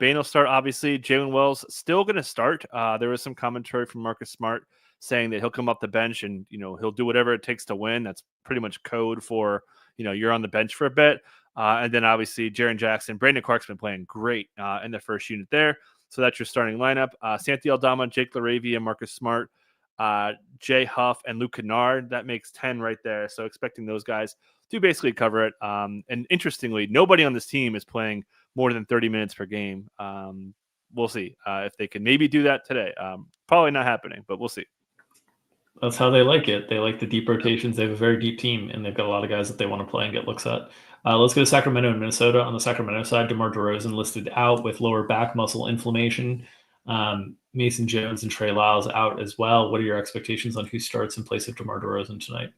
Bane will start. Obviously, Jalen Wells still going to start. There was some commentary from Marcus Smart saying that he'll come off the bench and he'll do whatever it takes to win. That's pretty much code for you're on the bench for a bit. And then obviously Jaren Jackson, Brandon Clark's been playing great in the first unit there. So that's your starting lineup. Santi Aldama, Jake LaRavia, Marcus Smart, Jay Huff, and Luke Kennard. That makes 10 right there. So expecting those guys to basically cover it. And interestingly, nobody on this team is playing more than 30 minutes per game. We'll see if they can maybe do that today. Probably not happening, but we'll see. That's how they like it. They like the deep rotations. They have a very deep team, and they've got a lot of guys that they want to play and get looks at. Let's go to Sacramento and Minnesota. On the Sacramento side, DeMar DeRozan listed out with lower back muscle inflammation. Mason Jones and Trey Lyles out as well. What are your expectations on who starts in place of DeMar DeRozan tonight?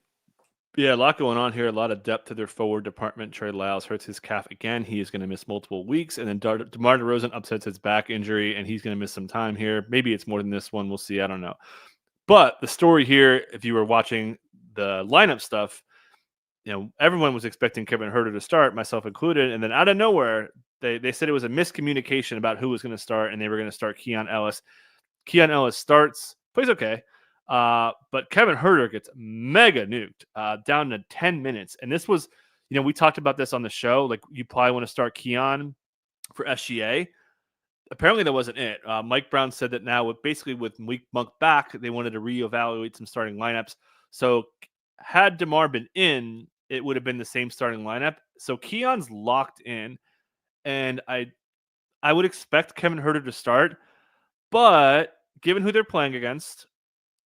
Yeah, a lot going on here. A lot of depth to their forward department. Trey Lyles hurts his calf again. He is going to miss multiple weeks. And then DeMar DeRozan upsets his back injury, and he's going to miss some time here. Maybe it's more than this one. We'll see. I don't know. But the story here, if you were watching the lineup stuff, everyone was expecting Kevin Huerter to start, myself included. And then out of nowhere, they said it was a miscommunication about who was going to start, and they were going to start Keon Ellis. Keon Ellis starts, plays okay. But Kevin Huerter gets mega nuked down to 10 minutes. And this was, we talked about this on the show. Like, you probably want to start Keon for SGA. Apparently that wasn't it. Mike Brown said that now with Malik Monk back, they wanted to reevaluate some starting lineups. So had DeMar been in, it would have been the same starting lineup. So Keon's locked in, and I would expect Kevin Huerter to start. But given who they're playing against,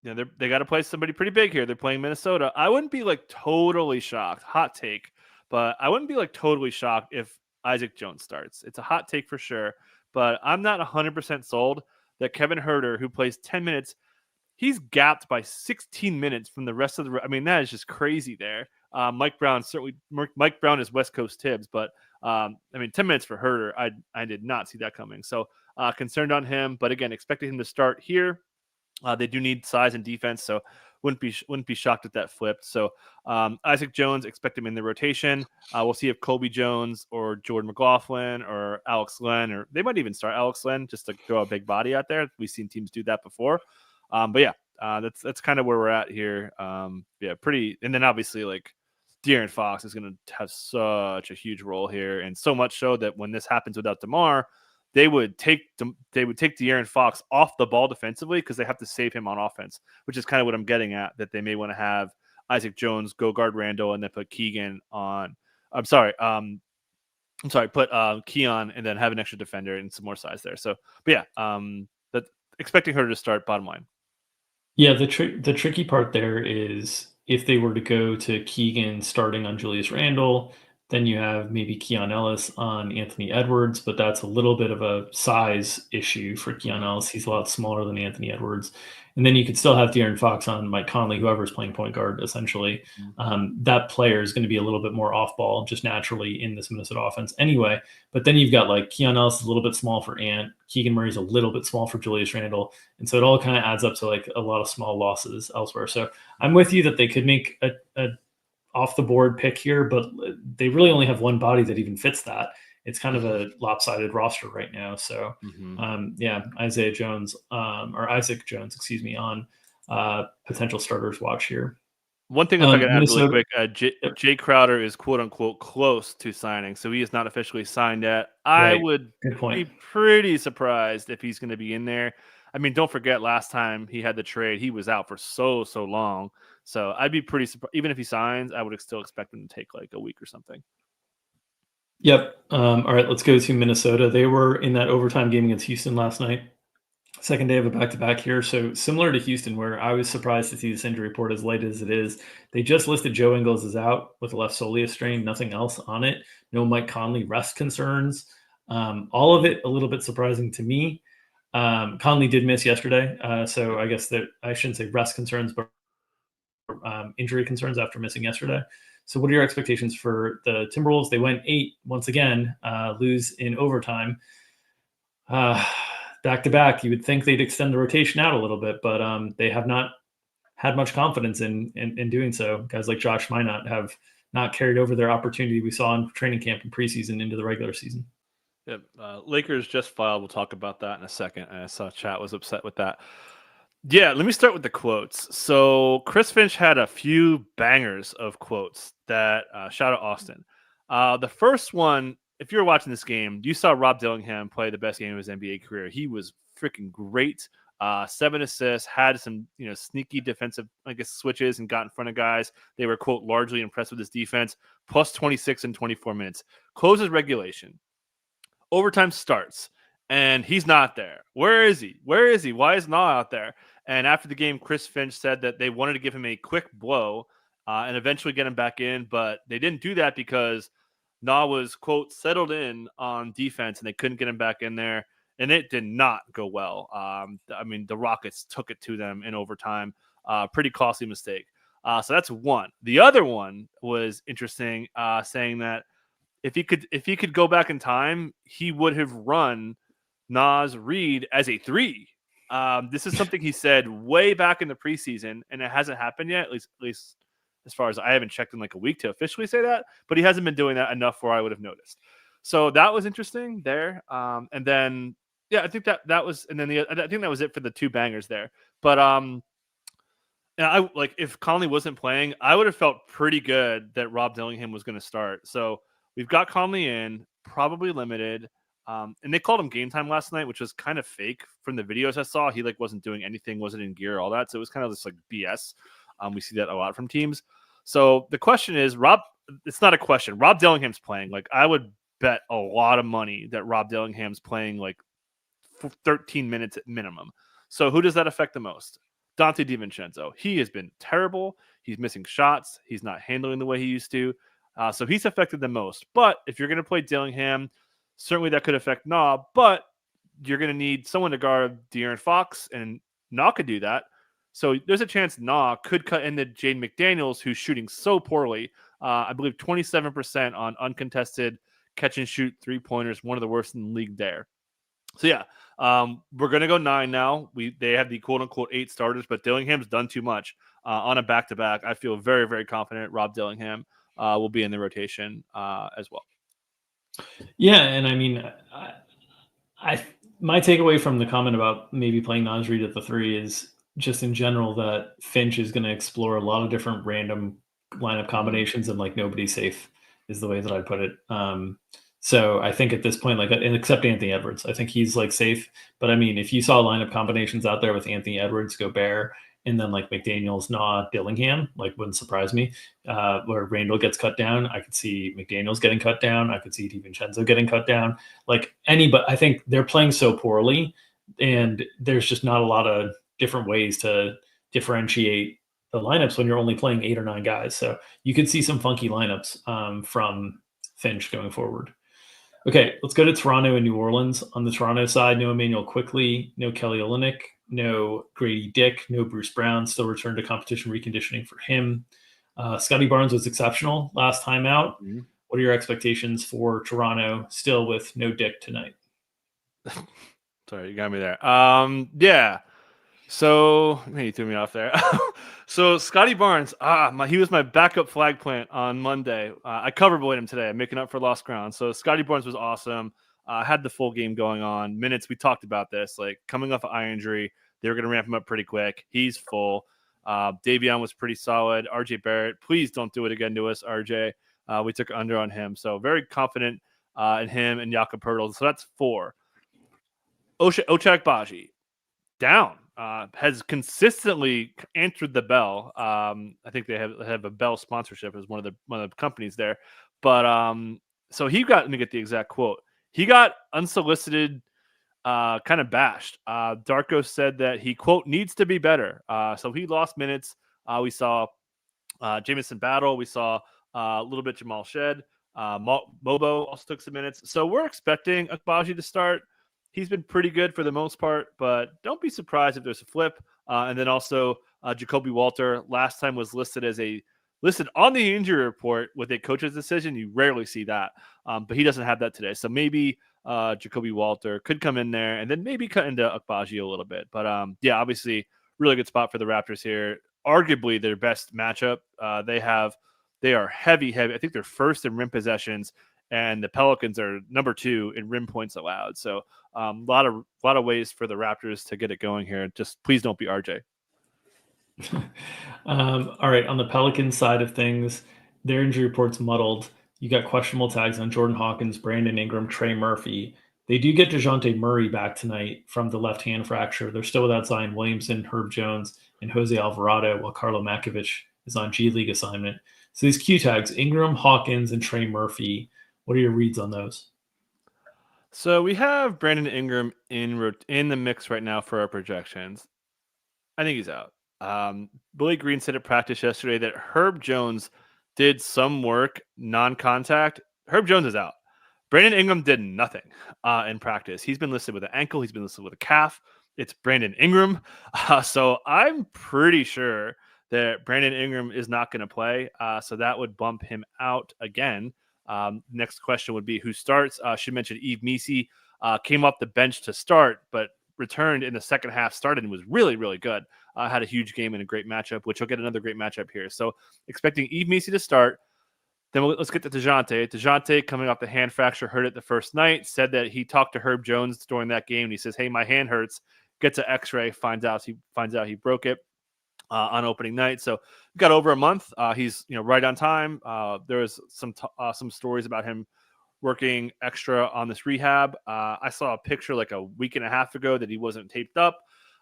they got to play somebody pretty big here. They're playing Minnesota. I wouldn't be like totally shocked. Hot take, but I wouldn't be like totally shocked if Isaac Jones starts. It's a hot take for sure. But I'm not 100% sold that Kevin Huerter, who plays 10 minutes, he's gapped by 16 minutes from the rest of the. I mean, that is just crazy there. Mike Brown is West Coast Tibbs, but 10 minutes for Huerter, I did not see that coming. So concerned on him, but again, expecting him to start here. They do need size and defense, so wouldn't be shocked if that flipped. So Isaac Jones, expect him in the rotation. We'll see if Colby Jones or Jordan McLaughlin or Alex Len, or they might even start Alex Len just to throw a big body out there. We've seen teams do that before. That's kind of where we're at here. Pretty. And then obviously like De'Aaron Fox is going to have such a huge role here, and so much so that when this happens without DeMar, they would take De'Aaron Fox off the ball defensively because they have to save him on offense, which is kind of what I'm getting at, that they may want to have Isaac Jones go guard Randall and then put Keegan on. Put Keon and then have an extra defender and some more size there. So, but yeah, expecting her to start, bottom line. Yeah, the tricky part there is if they were to go to Keegan starting on Julius Randle, then you have maybe Keon Ellis on Anthony Edwards, but that's a little bit of a size issue for Keon Ellis. He's a lot smaller than Anthony Edwards. And then you could still have De'Aaron Fox on Mike Conley, whoever's playing point guard, essentially. That player is going to be a little bit more off ball just naturally in this Minnesota offense anyway. But then you've got like Keon Ellis is a little bit small for Ant. Keegan Murray's a little bit small for Julius Randle. And so it all kind of adds up to like a lot of small losses elsewhere. So I'm with you that they could make a off the board pick here, but they really only have one body that even fits that. It's kind of a lopsided roster right now. So Isaac Jones, on potential starters watch here. One thing if I can add really quick, Jay Crowder is quote unquote close to signing, so he is not officially signed yet. I would be pretty surprised if he's going to be in there. I mean, don't forget last time he had the trade, he was out for so long. So I'd be pretty surprised. Even if he signs, I would still expect him to take like a week or something. Yep. All right, let's go to Minnesota. They were in that overtime game against Houston last night. Second day of a back-to-back here. So similar to Houston, where I was surprised to see this injury report as light as it is. They just listed Joe Ingles as out with a left soleus strain, nothing else on it. No Mike Conley rest concerns. All of it a little bit surprising to me. Conley did miss yesterday, so I guess that I shouldn't say rest concerns, but injury concerns after missing yesterday. So what are your expectations for the Timberwolves? They went 8 once again, lose in overtime. Back to back, you would think they'd extend the rotation out a little bit, but they have not had much confidence in doing so. Guys like Josh Minot have not carried over their opportunity we saw in training camp and preseason into the regular season. Yep. Lakers just filed. We'll talk about that in a second. I saw chat was upset with that. Yeah, let me start with the quotes. So Chris Finch had a few bangers of quotes that shout out Austin. The first one, if you were watching this game, you saw Rob Dillingham play the best game of his NBA career. He was freaking great. 7 assists, had some sneaky defensive, I guess, switches and got in front of guys. They were, quote, largely impressed with his defense. Plus 26 in 24 minutes. Closes regulation. Overtime starts, and he's not there. Where is he? Where is he? Why is Nah out there? And after the game, Chris Finch said that they wanted to give him a quick blow and eventually get him back in, but they didn't do that because Nah was, quote, settled in on defense, and they couldn't get him back in there, and it did not go well. I mean, the Rockets took it to them in overtime. Pretty costly mistake. So that's one. The other one was interesting, saying that if he could go back in time, he would have run Naz Reid as a 3. This is something he said way back in the preseason, and it hasn't happened yet. At least as far as I haven't checked in like a week to officially say that, but he hasn't been doing that enough where I would have noticed. So that was interesting there. And then I think that was, and then I think that was it for the 2 bangers there. But and I like if Conley wasn't playing, I would have felt pretty good that Rob Dillingham was going to start. So we've got Conley in, probably limited. And they called him game time last night, which was kind of fake from the videos I saw. He wasn't doing anything, wasn't in gear, all that. So it was kind of just like BS. We see that a lot from teams. So the question is, it's not a question. Rob Dillingham's playing. Like I would bet a lot of money that Rob Dillingham's playing like 13 minutes at minimum. So who does that affect the most? Dante DiVincenzo. He has been terrible. He's missing shots. He's not handling the way he used to. So he's affected the most. But if you're going to play Dillingham, certainly that could affect Nah. But you're going to need someone to guard De'Aaron Fox, and Nah could do that. So there's a chance Nah could cut into Jaden McDaniels, who's shooting so poorly. I believe 27% on uncontested catch and shoot 3-pointers, one of the worst in the league there. So yeah, we're going to go 9 now. They have the quote unquote 8 starters, but Dillingham's done too much on a back-to-back. I feel very, very confident Rob Dillingham will be in the rotation as well. Yeah, and I mean, my takeaway from the comment about maybe playing Naz Reid at the 3 is just in general that Finch is going to explore a lot of different random lineup combinations, and like nobody's safe is the way that I put it. So I think at this point, like, and except Anthony Edwards, I think he's like safe. But I mean, if you saw lineup combinations out there with Anthony Edwards, Gobert, and then like McDaniels, Nah, Dillingham, like wouldn't surprise me. Where Randall gets cut down, I could see McDaniels getting cut down. I could see DiVincenzo getting cut down. Like but I think they're playing so poorly, and there's just not a lot of different ways to differentiate the lineups when you're only playing 8 or 9 guys. So you could see some funky lineups from Finch going forward. Okay, let's go to Toronto and New Orleans. On the Toronto side, no Emmanuel Quickley, no Kelly Olynyk, no Grady Dick, no Bruce Brown. Still returned to competition reconditioning for him. Scotty Barnes was exceptional last time out. Mm-hmm. What are your expectations for Toronto still with no Dick tonight? Sorry, you got me there. Yeah. So you threw me off there. So Scotty Barnes, he was my backup flag plant on Monday. I cover boyed him today. I'm making up for lost ground. So Scotty Barnes was awesome. Had the full game going on. Minutes, we talked about this. Like coming off an eye injury, they were going to ramp him up pretty quick. He's full. Davion was pretty solid. RJ Barrett, please don't do it again to us, RJ. We took under on him. So very confident in him and Jakob Poeltl. So that's 4. Ochai Agbaji, down. Has consistently answered the bell. I think they have a Bell sponsorship as one of the companies there. But so he got, let me get the exact quote. He got unsolicited kind of bashed. Darko said that he, quote, needs to be better. So he lost minutes. We saw Jamison Battle. We saw a little bit Jamal Shed. Mobo also took some minutes. So we're expecting Akbaji to start. He's been pretty good for the most part, but don't be surprised if there's a flip. And then also Jacoby Walter last time was listed on the injury report with a coach's decision. You rarely see that, but he doesn't have that today. So maybe Jacoby Walter could come in there and then maybe cut into Akbaji a little bit. But yeah, obviously really good spot for the Raptors here. Arguably their best matchup. They are heavy. I think they're first in rim possessions, and the Pelicans are number 2 in rim points allowed. So a lot of ways for the Raptors to get it going here. Just please don't be RJ. All right, on the Pelicans side of things, their injury report's muddled. You got questionable tags on Jordan Hawkins, Brandon Ingram, Trey Murphy. They do get DeJounte Murray back tonight from the left hand fracture. They're still without Zion Williamson, Herb Jones, and Jose Alvarado, while Carlo Makovic is on G League assignment. So these Q tags, Ingram, Hawkins, and Trey Murphy, what are your reads on those? So we have Brandon Ingram in the mix right now for our projections. I think he's out. Billy Green said at practice yesterday that Herb Jones did some work, non-contact. Herb Jones is out. Brandon Ingram did nothing in practice. He's been listed with an ankle. He's been listed with a calf. It's Brandon Ingram. So I'm pretty sure that Brandon Ingram is not going to play. So that would bump him out again. Next question would be who starts. Should mention Yves Missi came off the bench to start, but returned in the second half, started and was really, really good. Had a huge game and a great matchup, which will get another great matchup here. So expecting Yves Missi to start. Then let's get to DeJounte. DeJounte, coming off the hand fracture, hurt it the first night, said that he talked to Herb Jones during that game. And he says, hey, my hand hurts. Gets an x-ray, finds out he broke it on opening night. So got over a month. He's right on time. There was some stories about him working extra on this rehab. I saw a picture like a week and a half ago that he wasn't taped up.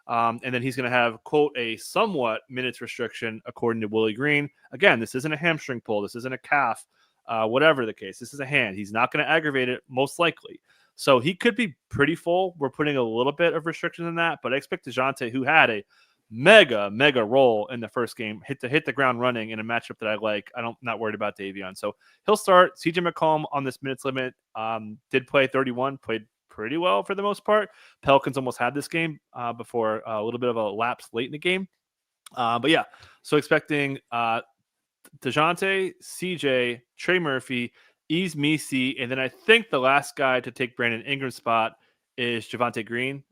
And then he's going to have, quote, a somewhat minutes restriction, according to Willie Green. Again, this isn't a hamstring pull. This isn't a calf, whatever the case. This is a hand. He's not going to aggravate it, most likely. So he could be pretty full. We're putting a little bit of restriction in that, but I expect DeJounte, who had a mega role in the first game, hit the ground running in a matchup that I like. I'm not worried about Davion. So he'll start. CJ McCollum on this minutes limit did play 31, played pretty well for the most part. Pelicans almost had this game before a little bit of a lapse late in the game. But yeah, so expecting DeJounte, CJ, Trey Murphy, Yves Missi, and then I think the last guy to take Brandon Ingram's spot is Javonte Green.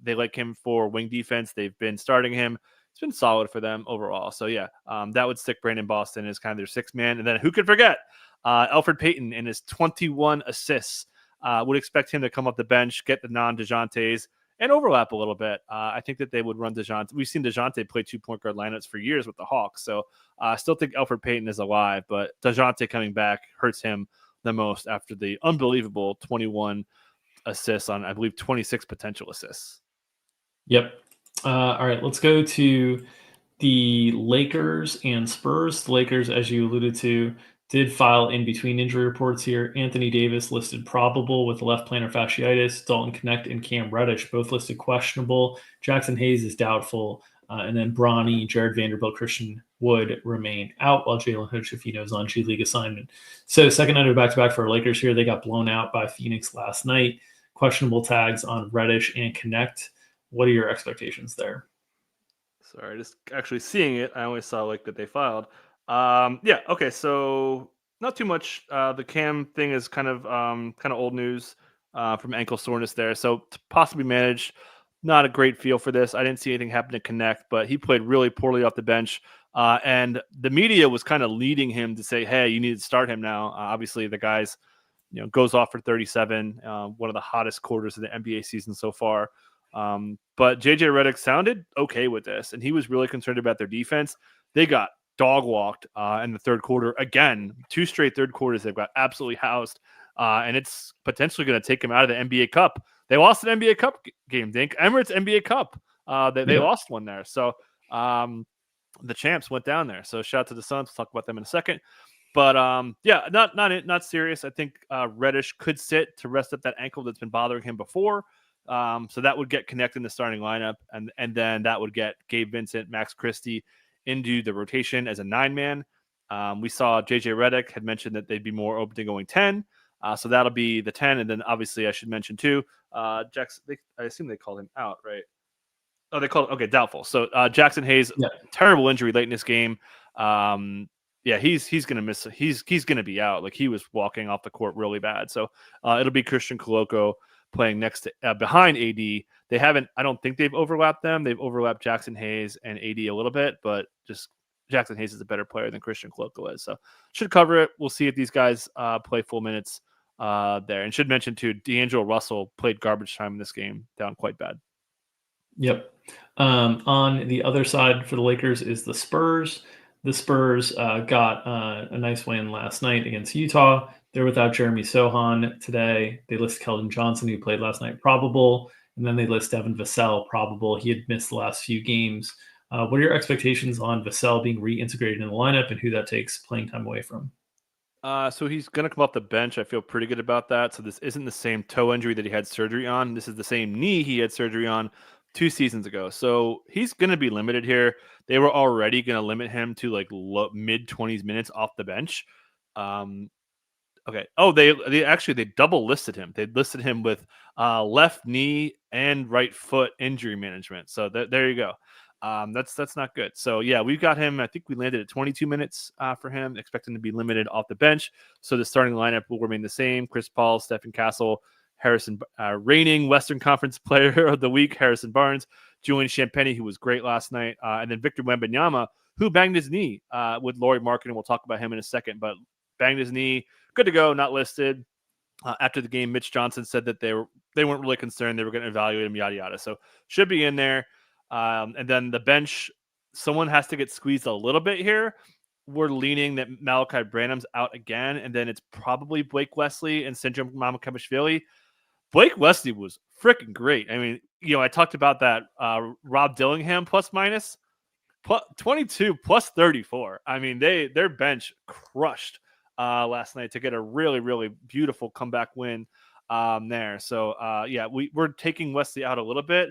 They like him for wing defense. They've been starting him. It's been solid for them overall. So yeah, that would stick Brandon Boston as kind of their sixth man. And then who could forget Elfrid Payton and his 21 assists. Would expect him to come off the bench, get the non-DeJountes, and overlap a little bit. I think that they would run DeJounte. We've seen DeJounte play 2-point guard lineups for years with the Hawks. So I still think Elfrid Payton is alive, but DeJounte coming back hurts him the most after the unbelievable 21 assists on, I believe, 26 potential assists. Yep. All right, let's go to the Lakers and Spurs. The Lakers, as you alluded to, did file in between injury reports here. Anthony Davis listed probable with left plantar fasciitis. Dalton Knecht and Cam Reddish both listed questionable. Jackson Hayes is doubtful. And then Bronny, Jared Vanderbilt, Christian Wood remain out, while Jalen Hood-Schifino is on G League assignment. So second night of back-to-back for Lakers here. They got blown out by Phoenix last night. Questionable tags on Reddish and Knecht. What are your expectations there? Sorry, just actually seeing it. I only saw like that they filed. Yeah, okay, so not too much. The Cam thing is kind of old news from ankle soreness there. So to possibly manage, not a great feel for this. I didn't see anything happen to Knecht, but he played really poorly off the bench. And the media was kind of leading him to say, hey, you need to start him now. Obviously, the guy's goes off for 37, one of the hottest quarters of the NBA season so far. But JJ Redick sounded okay with this, and he was really concerned about their defense. They got dog walked in the third quarter again. 2 straight third quarters they've got absolutely housed, and it's potentially going to take them out of the NBA Cup. They lost an NBA Cup game, Dink. Emirates NBA Cup. They lost one there. So the champs went down there. So shout out to the Suns. We'll talk about them in a second. But yeah, not serious. I think Reddish could sit to rest up that ankle that's been bothering him before. So that would get connected in the starting lineup, and then that would get Gabe Vincent, Max Christie into the rotation as a 9-man. We saw JJ Redick had mentioned that they'd be more open to going 10. So that'll be the 10. And then obviously I should mention too, Jackson, I assume they called him out, right? Oh, they called okay, doubtful. So Jackson Hayes, terrible injury late in this game. He's gonna miss. He's gonna be out. Like he was walking off the court really bad. So it'll be Christian Koloko playing next to behind AD. They haven't. I don't think they've overlapped them. They've overlapped Jackson Hayes and AD a little bit, but just Jackson Hayes is a better player than Christian Koloko is. So should cover it. We'll see if these guys play full minutes there. And should mention too, D'Angelo Russell played garbage time in this game, down quite bad. Yep. On the other side for the Lakers is the Spurs. The Spurs got a nice win last night against Utah. They're without Jeremy Sohan today. They list Keldon Johnson, who played last night, probable. And then they list Devin Vassell, probable. He had missed the last few games. What are your expectations on Vassell being reintegrated in the lineup and who that takes playing time away from? So he's going to come off the bench. I feel pretty good about that. So this isn't the same toe injury that he had surgery on. This is the same knee he had surgery on 2 seasons ago. So he's going to be limited here. They were already going to limit him to like mid-20s minutes off the bench. Okay. Oh, they double listed him. They listed him with left knee and right foot injury management. So there you go. That's not good. So yeah, we've got him. I think we landed at 22 minutes for him, expecting to be limited off the bench. So the starting lineup will remain the same: Chris Paul, Stephen Castle, Harrison, reigning Western Conference Player of the Week, Harrison Barnes, Julian Champagnie, who was great last night, and then Victor Wembanyama, who banged his knee with Lauri Markkanen. We'll talk about him in a second, but banged his knee, good to go, not listed. After the game, Mitch Johnson said that they weren't really concerned. They were going to evaluate him, yada yada. So should be in there. And then the bench, someone has to get squeezed a little bit here. We're leaning that Malachi Branham's out again, and then it's probably Blake Wesley and Sindrom Mamakavishvili. Blake Wesley was freaking great. I mean, I talked about that Rob Dillingham plus minus 22 plus 34. I mean, their bench crushed last night to get a really, really beautiful comeback win there. So, we're taking Wesley out a little bit.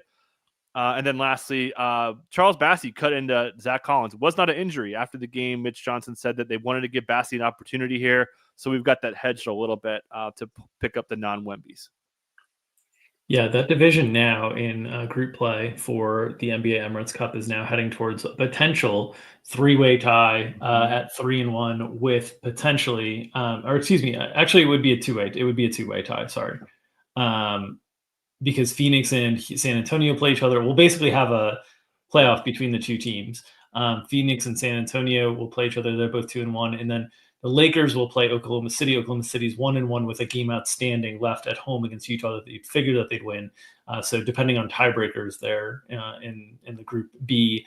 And then lastly, Charles Bassey cut into Zach Collins. It was not an injury. After the game, Mitch Johnson said that they wanted to give Bassey an opportunity here. So we've got that hedged a little bit to pick up the non-Wembies. Yeah, that division now in group play for the NBA Emirates Cup is now heading towards a potential 3-way tie at 3-1 with potentially, actually it would be a 2-way. It would be a 2-way tie. Sorry. Because Phoenix and San Antonio play each other. We'll basically have a playoff between the two teams. Phoenix and San Antonio will play each other. They're both 2-1. And then the Lakers will play Oklahoma City. Oklahoma City's 1-1 with a game outstanding left at home against Utah that they figured that they'd win. So depending on tiebreakers there in the Group B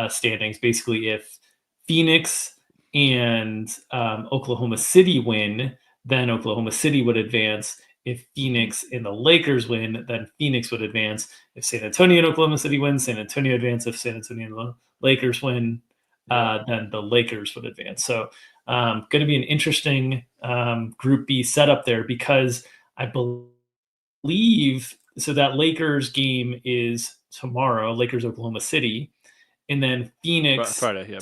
standings, basically if Phoenix and Oklahoma City win, then Oklahoma City would advance. If Phoenix and the Lakers win, then Phoenix would advance. If San Antonio and Oklahoma City win, San Antonio advance. If San Antonio and the Lakers win, then the Lakers would advance. So going to be an interesting Group B setup there because I believe so that Lakers game is tomorrow, Lakers Oklahoma City, and then Phoenix Friday, yeah.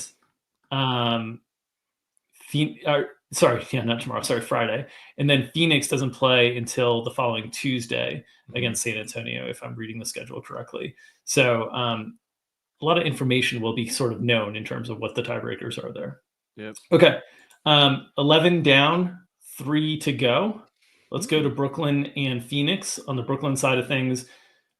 Not tomorrow. Sorry, Friday. And then Phoenix doesn't play until the following Tuesday against San Antonio, if I'm reading the schedule correctly. So a lot of information will be sort of known in terms of what the tiebreakers are there. Yep. Okay. 11 down, 3 to go. Let's go to Brooklyn and Phoenix. On the Brooklyn side of things,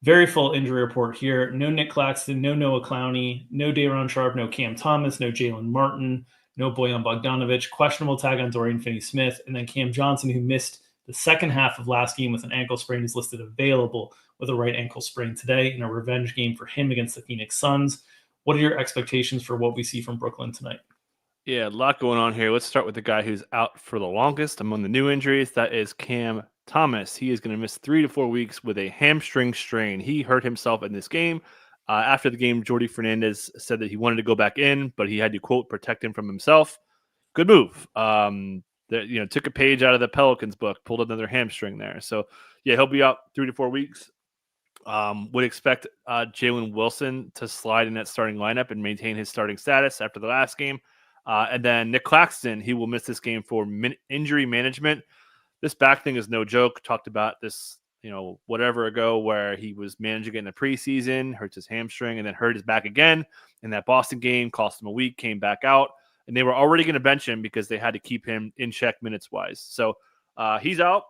very full injury report here. No Nick Claxton, no Noah Clowney, no Day'Ron Sharpe, no Cam Thomas, no Jalen Martin, no Bojan Bogdanovic, questionable tag on Dorian Finney-Smith, and then Cam Johnson, who missed the second half of last game with an ankle sprain, is listed available with a right ankle sprain today in a revenge game for him against the Phoenix Suns. What are your expectations for what we see from Brooklyn tonight? Yeah, a lot going on here. Let's start with the guy who's out for the longest among the new injuries. That is Cam Thomas. He is going to miss 3 to 4 weeks with a hamstring strain. He hurt himself in this game. After the game, Jordi Fernandez said that he wanted to go back in, but he had to, quote, protect him from himself. Good move. Took a page out of the Pelicans book, pulled another hamstring there. So, yeah, he'll be out 3 to 4 weeks. Would expect Jalen Wilson to slide in that starting lineup and maintain his starting status after the last game. And then Nick Claxton, he will miss this game for injury management. This back thing is no joke. Talked about this, whatever ago, where he was managing it in the preseason, hurts his hamstring, and then hurt his back again in that Boston game, cost him a week, came back out, and they were already going to bench him because they had to keep him in check minutes wise. So he's out.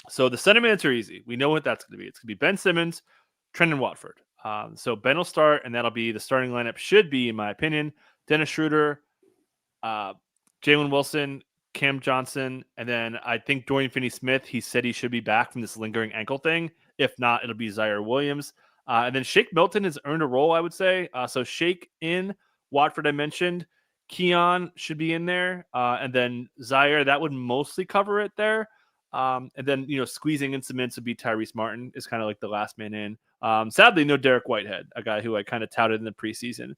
So the center minutes are easy. We know what that's going to be. It's going to be Ben Simmons, Trendon Watford. So Ben will start, and that'll be the starting lineup. Should be, in my opinion, Dennis Schroeder, Jalen Wilson, Cam Johnson, and then I think Dorian Finney-Smith, he said he should be back from this lingering ankle thing. If not, it'll be Zaire Williams. And then Shake Milton has earned a role, I would say. So Shake in, Watford I mentioned. Keon should be in there. And then Zaire, that would mostly cover it there. And then, squeezing in some minutes would be Tyrese Martin is kind of like the last man in. Sadly, no Derek Whitehead, a guy who I kind of touted in the preseason,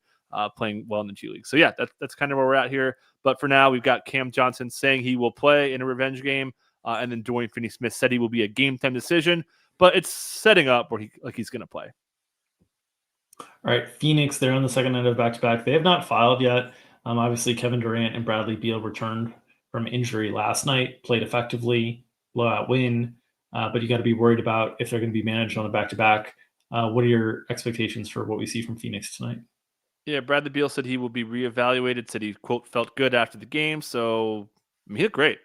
playing well in the G League. So yeah, that's kind of where we're at here. But for now, we've got Cam Johnson saying he will play in a revenge game. And then Dorian Finney-Smith said he will be a game time decision, but it's setting up where he's going to play. All right, Phoenix, they're on the second night of back-to-back. They have not filed yet. Obviously, Kevin Durant and Bradley Beal returned from injury last night, played effectively, blowout win, but you got to be worried about if they're going to be managed on a back-to-back. What are your expectations for what we see from Phoenix tonight? Yeah, Bradley Beal said he will be reevaluated, said he, quote, felt good after the game. So, he looked great.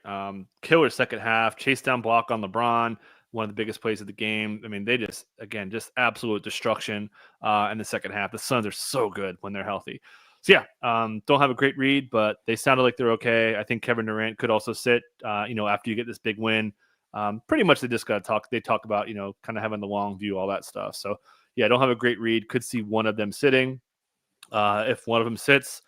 Killer second half, chase down block on LeBron, one of the biggest plays of the game. They just absolute destruction in the second half. The Suns are so good when they're healthy. So, yeah, don't have a great read, but they sounded like they're okay. I think Kevin Durant could also sit, after you get this big win. Pretty much they just got to talk. They talk about, kind of having the long view, all that stuff. So, yeah, don't have a great read. Could see one of them sitting. If one of them sits,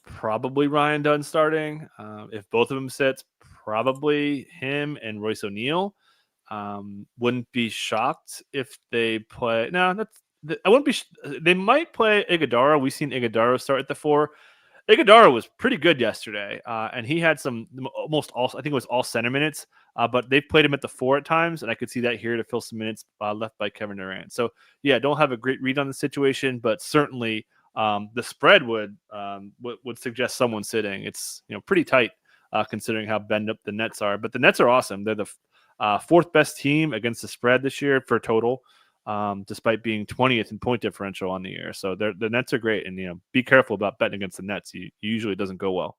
probably Ryan Dunn starting. If both of them sits, probably him and Royce O'Neal. Wouldn't be shocked if they play. No, I wouldn't be. They might play Iguodala. We've seen Iguodala start at the 4. Iguodala was pretty good yesterday, and he had some almost all. I think it was all center minutes. But they've played him at the 4 at times, and I could see that here to fill some minutes left by Kevin Durant. So yeah, don't have a great read on the situation, but certainly. The spread would suggest someone sitting. It's pretty tight considering how bend up the Nets are. But the Nets are awesome. They're the 4th best team against the spread this year for total, despite being 20th in point differential on the year. So the Nets are great, and be careful about betting against the Nets. Usually it doesn't go well.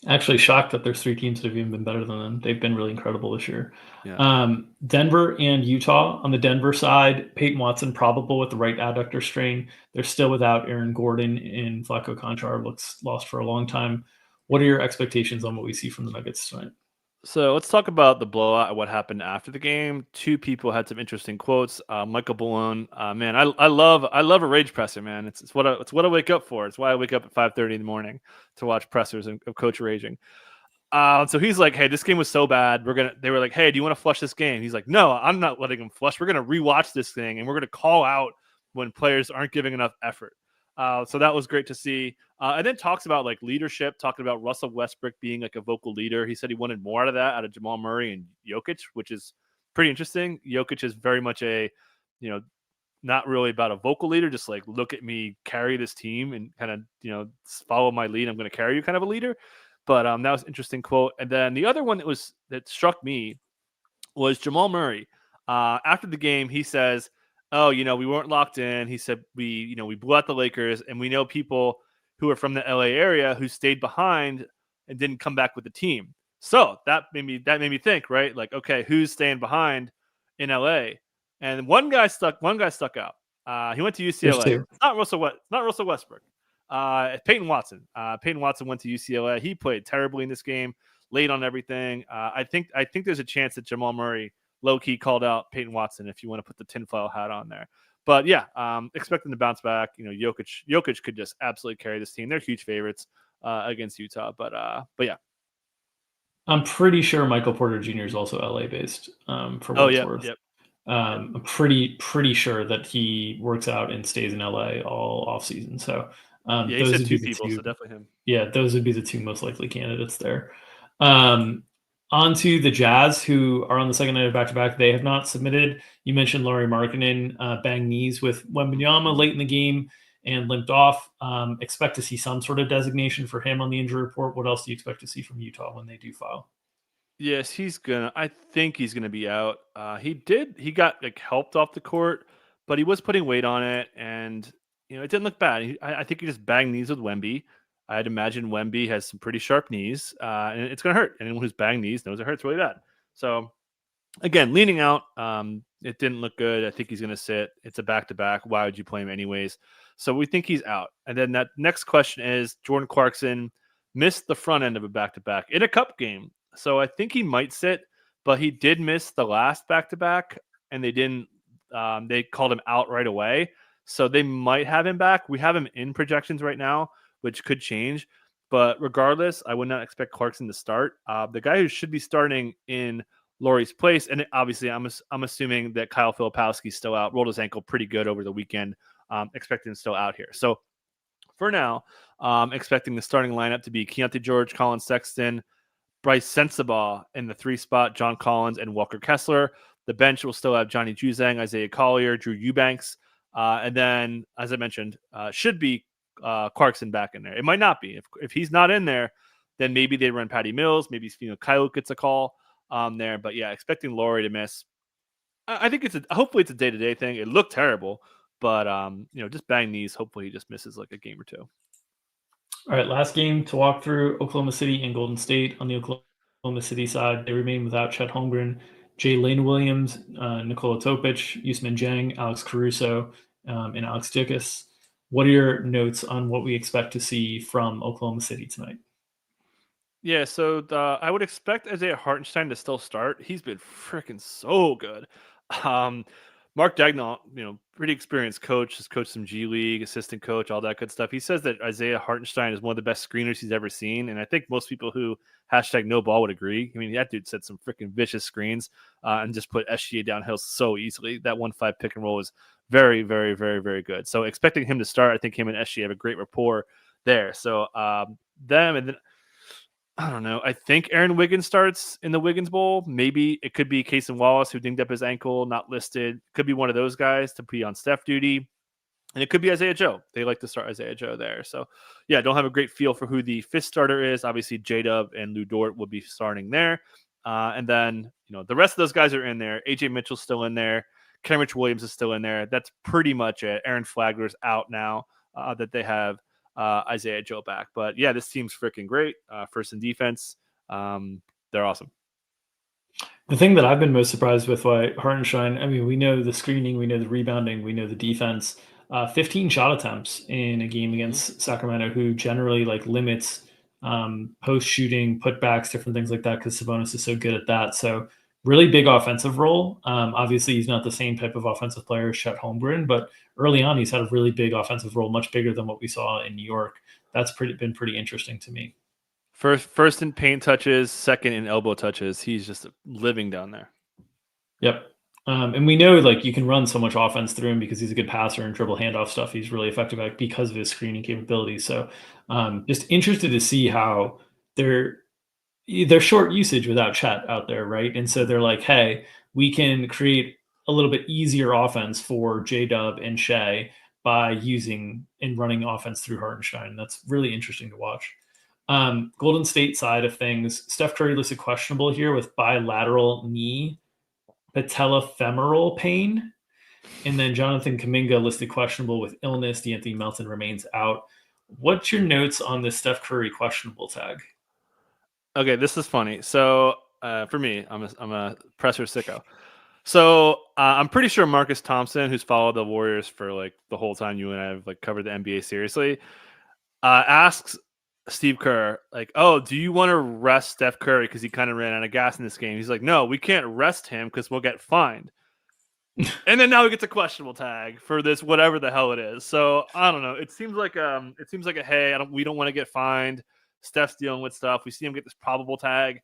Actually shocked that there's 3 teams that have even been better than them. They've been really incredible this year. Yeah. Denver and Utah. On the Denver side, Peyton Watson probable with the right adductor strain. They're still without Aaron Gordon, and Vlatko Konchar looks lost for a long time. What are your expectations on what we see from the Nuggets tonight? So let's talk about the blowout and what happened after the game. 2 people had some interesting quotes. Michael Malone, man, I love a rage presser, man. It's what I wake up for. It's why I wake up at 5:30 in the morning to watch pressers of Coach raging. So he's like, hey, this game was so bad. They were like, hey, do you want to flush this game? He's like, no, I'm not letting him flush. We're gonna rewatch this thing, and we're gonna call out when players aren't giving enough effort. So that was great to see. And then talks about like leadership, talking about Russell Westbrook being like a vocal leader. He said he wanted more out of that, out of Jamal Murray and Jokic, which is pretty interesting. Jokic is very much a, not really about a vocal leader, just like, look at me carry this team and kind of, follow my lead. I'm going to carry you, kind of a leader. But that was an interesting quote. And then the other one that struck me was Jamal Murray. After the game, he says, oh, we weren't locked in. He said, we blew out the Lakers, and we know people who are from the LA area who stayed behind and didn't come back with the team. So that made me think, right? Like, okay, who's staying behind in LA? And one guy stuck out. He went to UCLA. It's not Russell Westbrook. Peyton Watson. Peyton Watson went to UCLA. He played terribly in this game, late on everything. I think there's a chance that Jamal Murray low-key called out Peyton Watson, if you want to put the tinfoil hat on there. But yeah, expecting to bounce back. Jokic could just absolutely carry this team. They're huge favorites against Utah. But yeah. I'm pretty sure Michael Porter Jr. is also LA-based, for what it's worth. Yep. I'm pretty sure that he works out and stays in LA all off season. So he said 2 people, so definitely him. Yeah, those would be the 2 most likely candidates there. On to the Jazz, who are on the second night of back-to-back. They have not submitted. You mentioned Lauri Markkanen banged knees with Wembanyama late in the game and limped off. Expect to see some sort of designation for him on the injury report. What else do you expect to see from Utah when they do file? Yes, I think he's gonna be out. He got like helped off the court, but he was putting weight on it, and it didn't look bad. I think he just banged knees with Wemby. I'd imagine Wemby has some pretty sharp knees, and it's gonna hurt. Anyone who's banged knees knows it hurts really bad. So again, leaning out, it didn't look good. I think he's going to sit. It's a back-to-back. Why would you play him anyways? So we think he's out. And then that next question is Jordan Clarkson missed the front end of a back-to-back in a cup game. So I think he might sit, but he did miss the last back-to-back, and they didn't. They called him out right away. So they might have him back. We have him in projections right now, which could change. But regardless, I would not expect Clarkson to start. The guy who should be starting in Lauri's place. And obviously, I'm assuming that Kyle Filipowski's still out. Rolled his ankle pretty good over the weekend. Expecting him still out here. So for now, expecting the starting lineup to be Keontae George, Colin Sexton, Bryce Sensabaugh in the 3 spot, John Collins, and Walker Kessler. The bench will still have Johnny Juzang, Isaiah Collier, Drew Eubanks. And then, as I mentioned, should be Clarkson back in there. It might not be. If he's not in there, then maybe they run Patty Mills. Maybe Kyle gets a call there. But yeah, expecting Lauri to miss. I think hopefully it's a day-to-day thing. It looked terrible, but just bang knees. Hopefully he just misses like a game or two. All right, last game to walk through: Oklahoma City and Golden State. On the Oklahoma City side, they remain without Chet Holmgren, Lane Williams, Nikola Topic, Usman Jang, Alex Caruso, and Alex Dickus. What are your notes on what we expect to see from Oklahoma City tonight? Yeah, so I would expect Isaiah Hartenstein to still start. He's been freaking so good. Um, Mark Dagnall, pretty experienced coach, has coached some G League, assistant coach, all that good stuff. He says that Isaiah Hartenstein is one of the best screeners he's ever seen, and I think most people who hashtag no ball would agree. I mean, that dude set some freaking vicious screens and just put SGA downhill so easily. That 1-5 pick and roll was very, very, very, very good. So expecting him to start, I think him and SGA have a great rapport there. So them and then I don't know. I think Aaron Wiggins starts in the Wiggins Bowl. Maybe it could be Cason Wallace, who dinged up his ankle, not listed. Could be one of those guys to be on Steph duty. And it could be Isaiah Joe. They like to start Isaiah Joe there. So, yeah, don't have a great feel for who the fifth starter is. Obviously, J-Dub and Lou Dort will be starting there. And then, the rest of those guys are in there. AJ Mitchell's still in there. Kenrich Williams is still in there. That's pretty much it. Aaron Flagler's out now that they have Isaiah Joe back. But yeah, this team's freaking great. First in defense. They're awesome. The thing that I've been most surprised with why Hartenstein, I mean, we know the screening, we know the rebounding, we know the defense. 15 shot attempts in a game against Sacramento, who generally limits post shooting, putbacks, different things like that, because Sabonis is so good at that. So really big offensive role. Obviously, he's not the same type of offensive player as Chet Holmgren, but early on, he's had a really big offensive role, much bigger than what we saw in New York. That's been pretty interesting to me. First in paint touches, second in elbow touches. He's just living down there. Yep. And we know you can run so much offense through him because he's a good passer and dribble handoff stuff. He's really effective at because of his screening capabilities. So just interested to see how they're short usage without Chet out there, right? And so they're like, hey, we can create a little bit easier offense for J-Dub and Shea by using and running offense through Hartenstein. That's really interesting to watch. Golden State side of things, Steph Curry listed questionable here with bilateral knee patellofemoral pain. And then Jonathan Kuminga listed questionable with illness. D'Anthony Melton remains out. What's your notes on this Steph Curry questionable tag? Okay, this is funny. So for me, I'm a presser sicko. So I'm pretty sure Marcus Thompson, who's followed the Warriors for the whole time you and I have covered the NBA seriously, asks Steve Kerr, oh, do you want to rest Steph Curry because he kind of ran out of gas in this game? He's like, no, we can't rest him because we'll get fined. And then now he gets a questionable tag for this, whatever the hell it is. So I don't know. It seems like a hey, we don't want to get fined. Steph's dealing with stuff. We see him get this probable tag.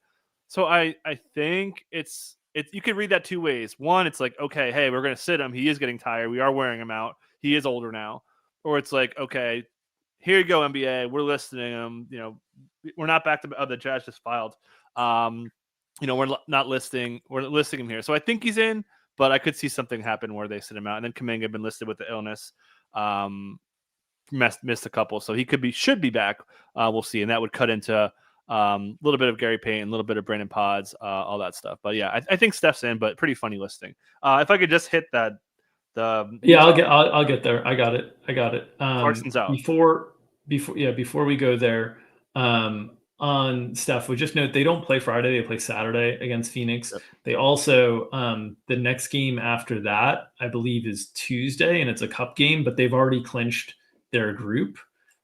So I think it's you can read that two ways. One, it's okay, hey, we're gonna sit him. He is getting tired. We are wearing him out. He is older now. Or it's okay, here you go, NBA. We're listening him. We're not back to the Jazz just filed. we're listing him here. So I think he's in, but I could see something happen where they sit him out. And then Kuminga had been listed with the illness, missed a couple, so he should be back. We'll see, and that would cut into a little bit of Gary Payton, a little bit of Brandon Pods, all that stuff. But yeah, I think Steph's in, but pretty funny listing. If I could just hit that, I'll get there. I got it. Clarkson's out. Before we go there, on Steph, we just note they don't play Friday; they play Saturday against Phoenix. Yep. They also the next game after that, I believe, is Tuesday, and it's a cup game. But they've already clinched their group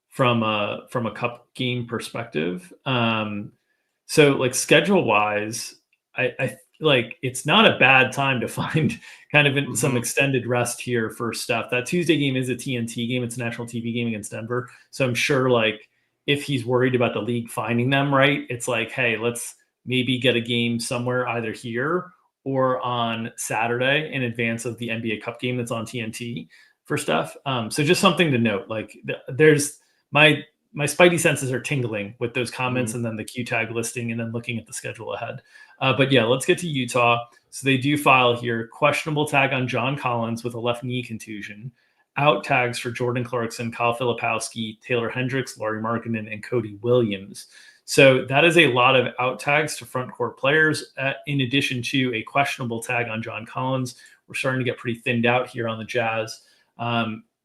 from a cup game perspective. So like schedule wise, I like it's not a bad time to find kind of some extended rest here for Steph. That Tuesday game is a TNT game. It's a national TV game against Denver. So I'm sure like if he's worried about the league finding them right, it's like, hey, let's maybe get a game somewhere either here or on Saturday in advance of the NBA Cup game that's on TNT for Steph. So just something to note. Like there's my spidey senses are tingling with those comments and then the Q tag listing and then looking at the schedule ahead. But yeah, let's get to Utah. So they do file here questionable tag on John Collins with a left knee contusion, out tags for Jordan Clarkson, Kyle Filipowski, Taylor Hendricks, Lauri Markkanen, and Cody Williams. So that is a lot of out tags to front court players, in addition to a questionable tag on John Collins. We're starting to get pretty thinned out here on the Jazz.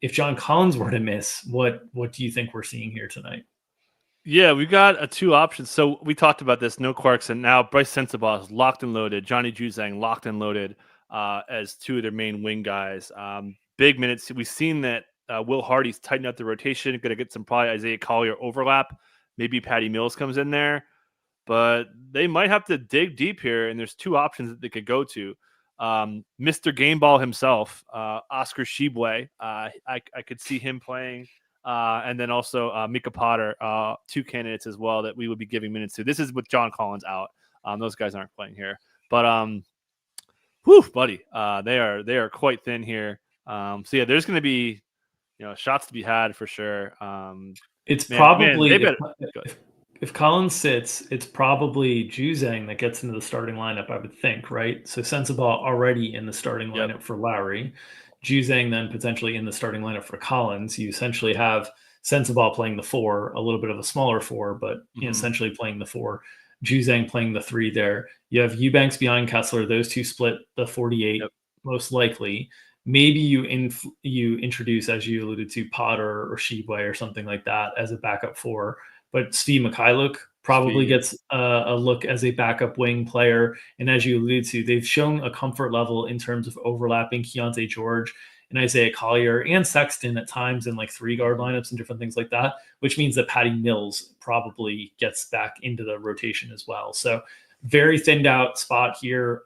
If John Collins were to miss, what do you think we're seeing here tonight? Yeah, we got two options. So we talked about this. No Clarkson. Now Bryce Sensabaugh is locked and loaded. Johnny Juzang locked and loaded as two of their main wing guys. Big minutes. We've seen that Will Hardy's tightened up the rotation. Going to get some probably Isaiah Collier overlap. Maybe Patty Mills comes in there. But they might have to dig deep here, and there's two options that they could go to. Mr. Gameball himself, Oscar Shibwe. I could see him playing. And then also Mika Potter, two candidates as well that we would be giving minutes to. This is with John Collins out. Those guys aren't playing here. But, buddy, they are quite thin here. So, yeah, there's going to be, shots to be had for sure. It's probably if Collins sits, it's probably Juzang that gets into the starting lineup, I would think, right? So Sensabaugh already in the starting lineup for Lowry. Juzang then potentially in the starting lineup for Collins. You essentially have Sensabaugh playing the 4, a little bit of a smaller 4, but essentially playing the 4. Juzang playing the 3 there. You have Eubanks behind Kessler. Those two split the 48 most likely. Maybe you introduce, as you alluded to, Potter or Shibwe or something like that as a backup 4. But Steve Mikhailuk probably gets a look as a backup wing player. And as you alluded to, they've shown a comfort level in terms of overlapping Keontae George and Isaiah Collier and Sexton at times in like 3-guard lineups and different things like that, which means that Patty Mills probably gets back into the rotation as well. So very thinned out spot here.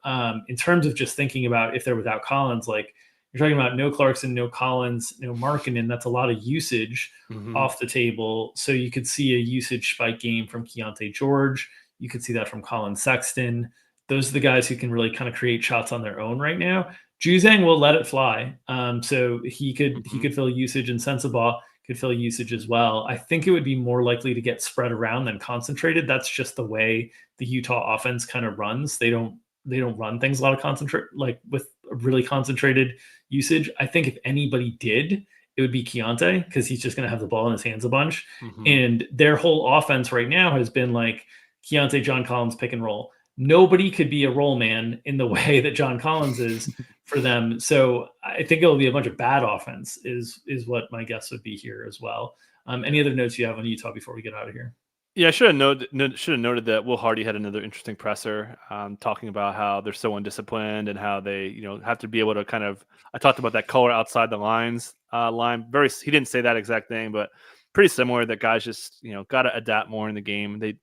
In terms of just thinking about if they're without Collins, like you're talking about no Clarkson, no Collins, no Markkanen. That's a lot of usage off the table. So you could see a usage spike game from Keontae George. You could see that from Colin Sexton. Those are the guys who can really kind of create shots on their own right now. Juzang will let it fly. So he could fill usage, and Sensabaugh could fill usage as well. I think it would be more likely to get spread around than concentrated. That's just the way the Utah offense kind of runs. They don't run things a lot of concentrate, like with really concentrated usage. I think if anybody did, it would be Keontae, because he's just going to have the ball in his hands a bunch. And their whole offense right now has been like Keontae, John Collins, pick and roll. Nobody could be a roll man in the way that John Collins is for them. So I think it'll be a bunch of bad offense is what my guess would be here as well. Any other notes you have on Utah before we get out of here? Yeah, I should have noted that Will Hardy had another interesting presser, talking about how they're so undisciplined and how they, have to be able to kind of. I talked about that color outside the lines line. He didn't say that exact thing, but pretty similar. That guys just got to adapt more in the game. They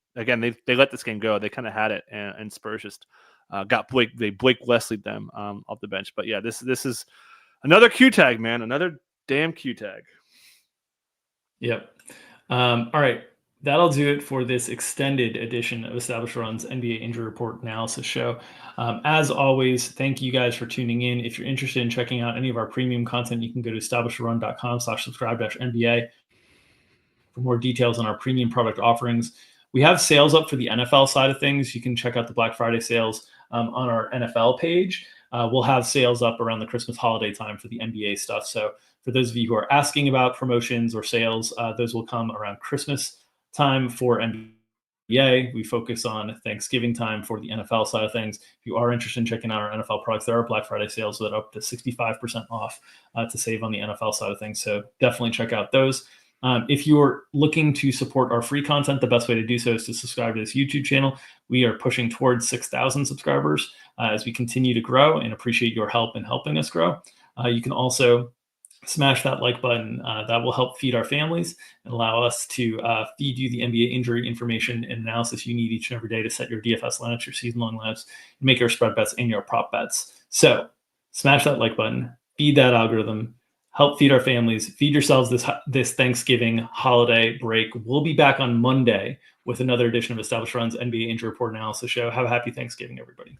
let this game go. They kind of had it, and Spurs just got Blake Wesley'd them off the bench. But yeah, this is another Q tag, man. Another damn Q tag. Yep. All right. That'll do it for this extended edition of Established Run's NBA Injury Report Analysis Show. As always, thank you guys for tuning in. If you're interested in checking out any of our premium content, you can go to establishedrun.com/subscribe-NBA for more details on our premium product offerings. We have sales up for the NFL side of things. You can check out the Black Friday sales on our NFL page. We'll have sales up around the Christmas holiday time for the NBA stuff. So for those of you who are asking about promotions or sales, those will come around Christmas time for NBA. We focus on Thanksgiving time for the NFL side of things. If you are interested in checking out our NFL products, there are Black Friday sales that are up to 65% off to save on the NFL side of things. So definitely check out those. If you're looking to support our free content, the best way to do so is to subscribe to this YouTube channel. We are pushing towards 6,000 subscribers as we continue to grow, and appreciate your help in helping us grow. You can also smash that like button. That will help feed our families and allow us to feed you the NBA injury information and analysis you need each and every day to set your DFS lineups, your season-long lineups, and make your spread bets and your prop bets. So smash that like button, feed that algorithm, help feed our families, feed yourselves this Thanksgiving holiday break. We'll be back on Monday with another edition of Established Runs NBA Injury Report Analysis Show. Have a happy Thanksgiving, everybody.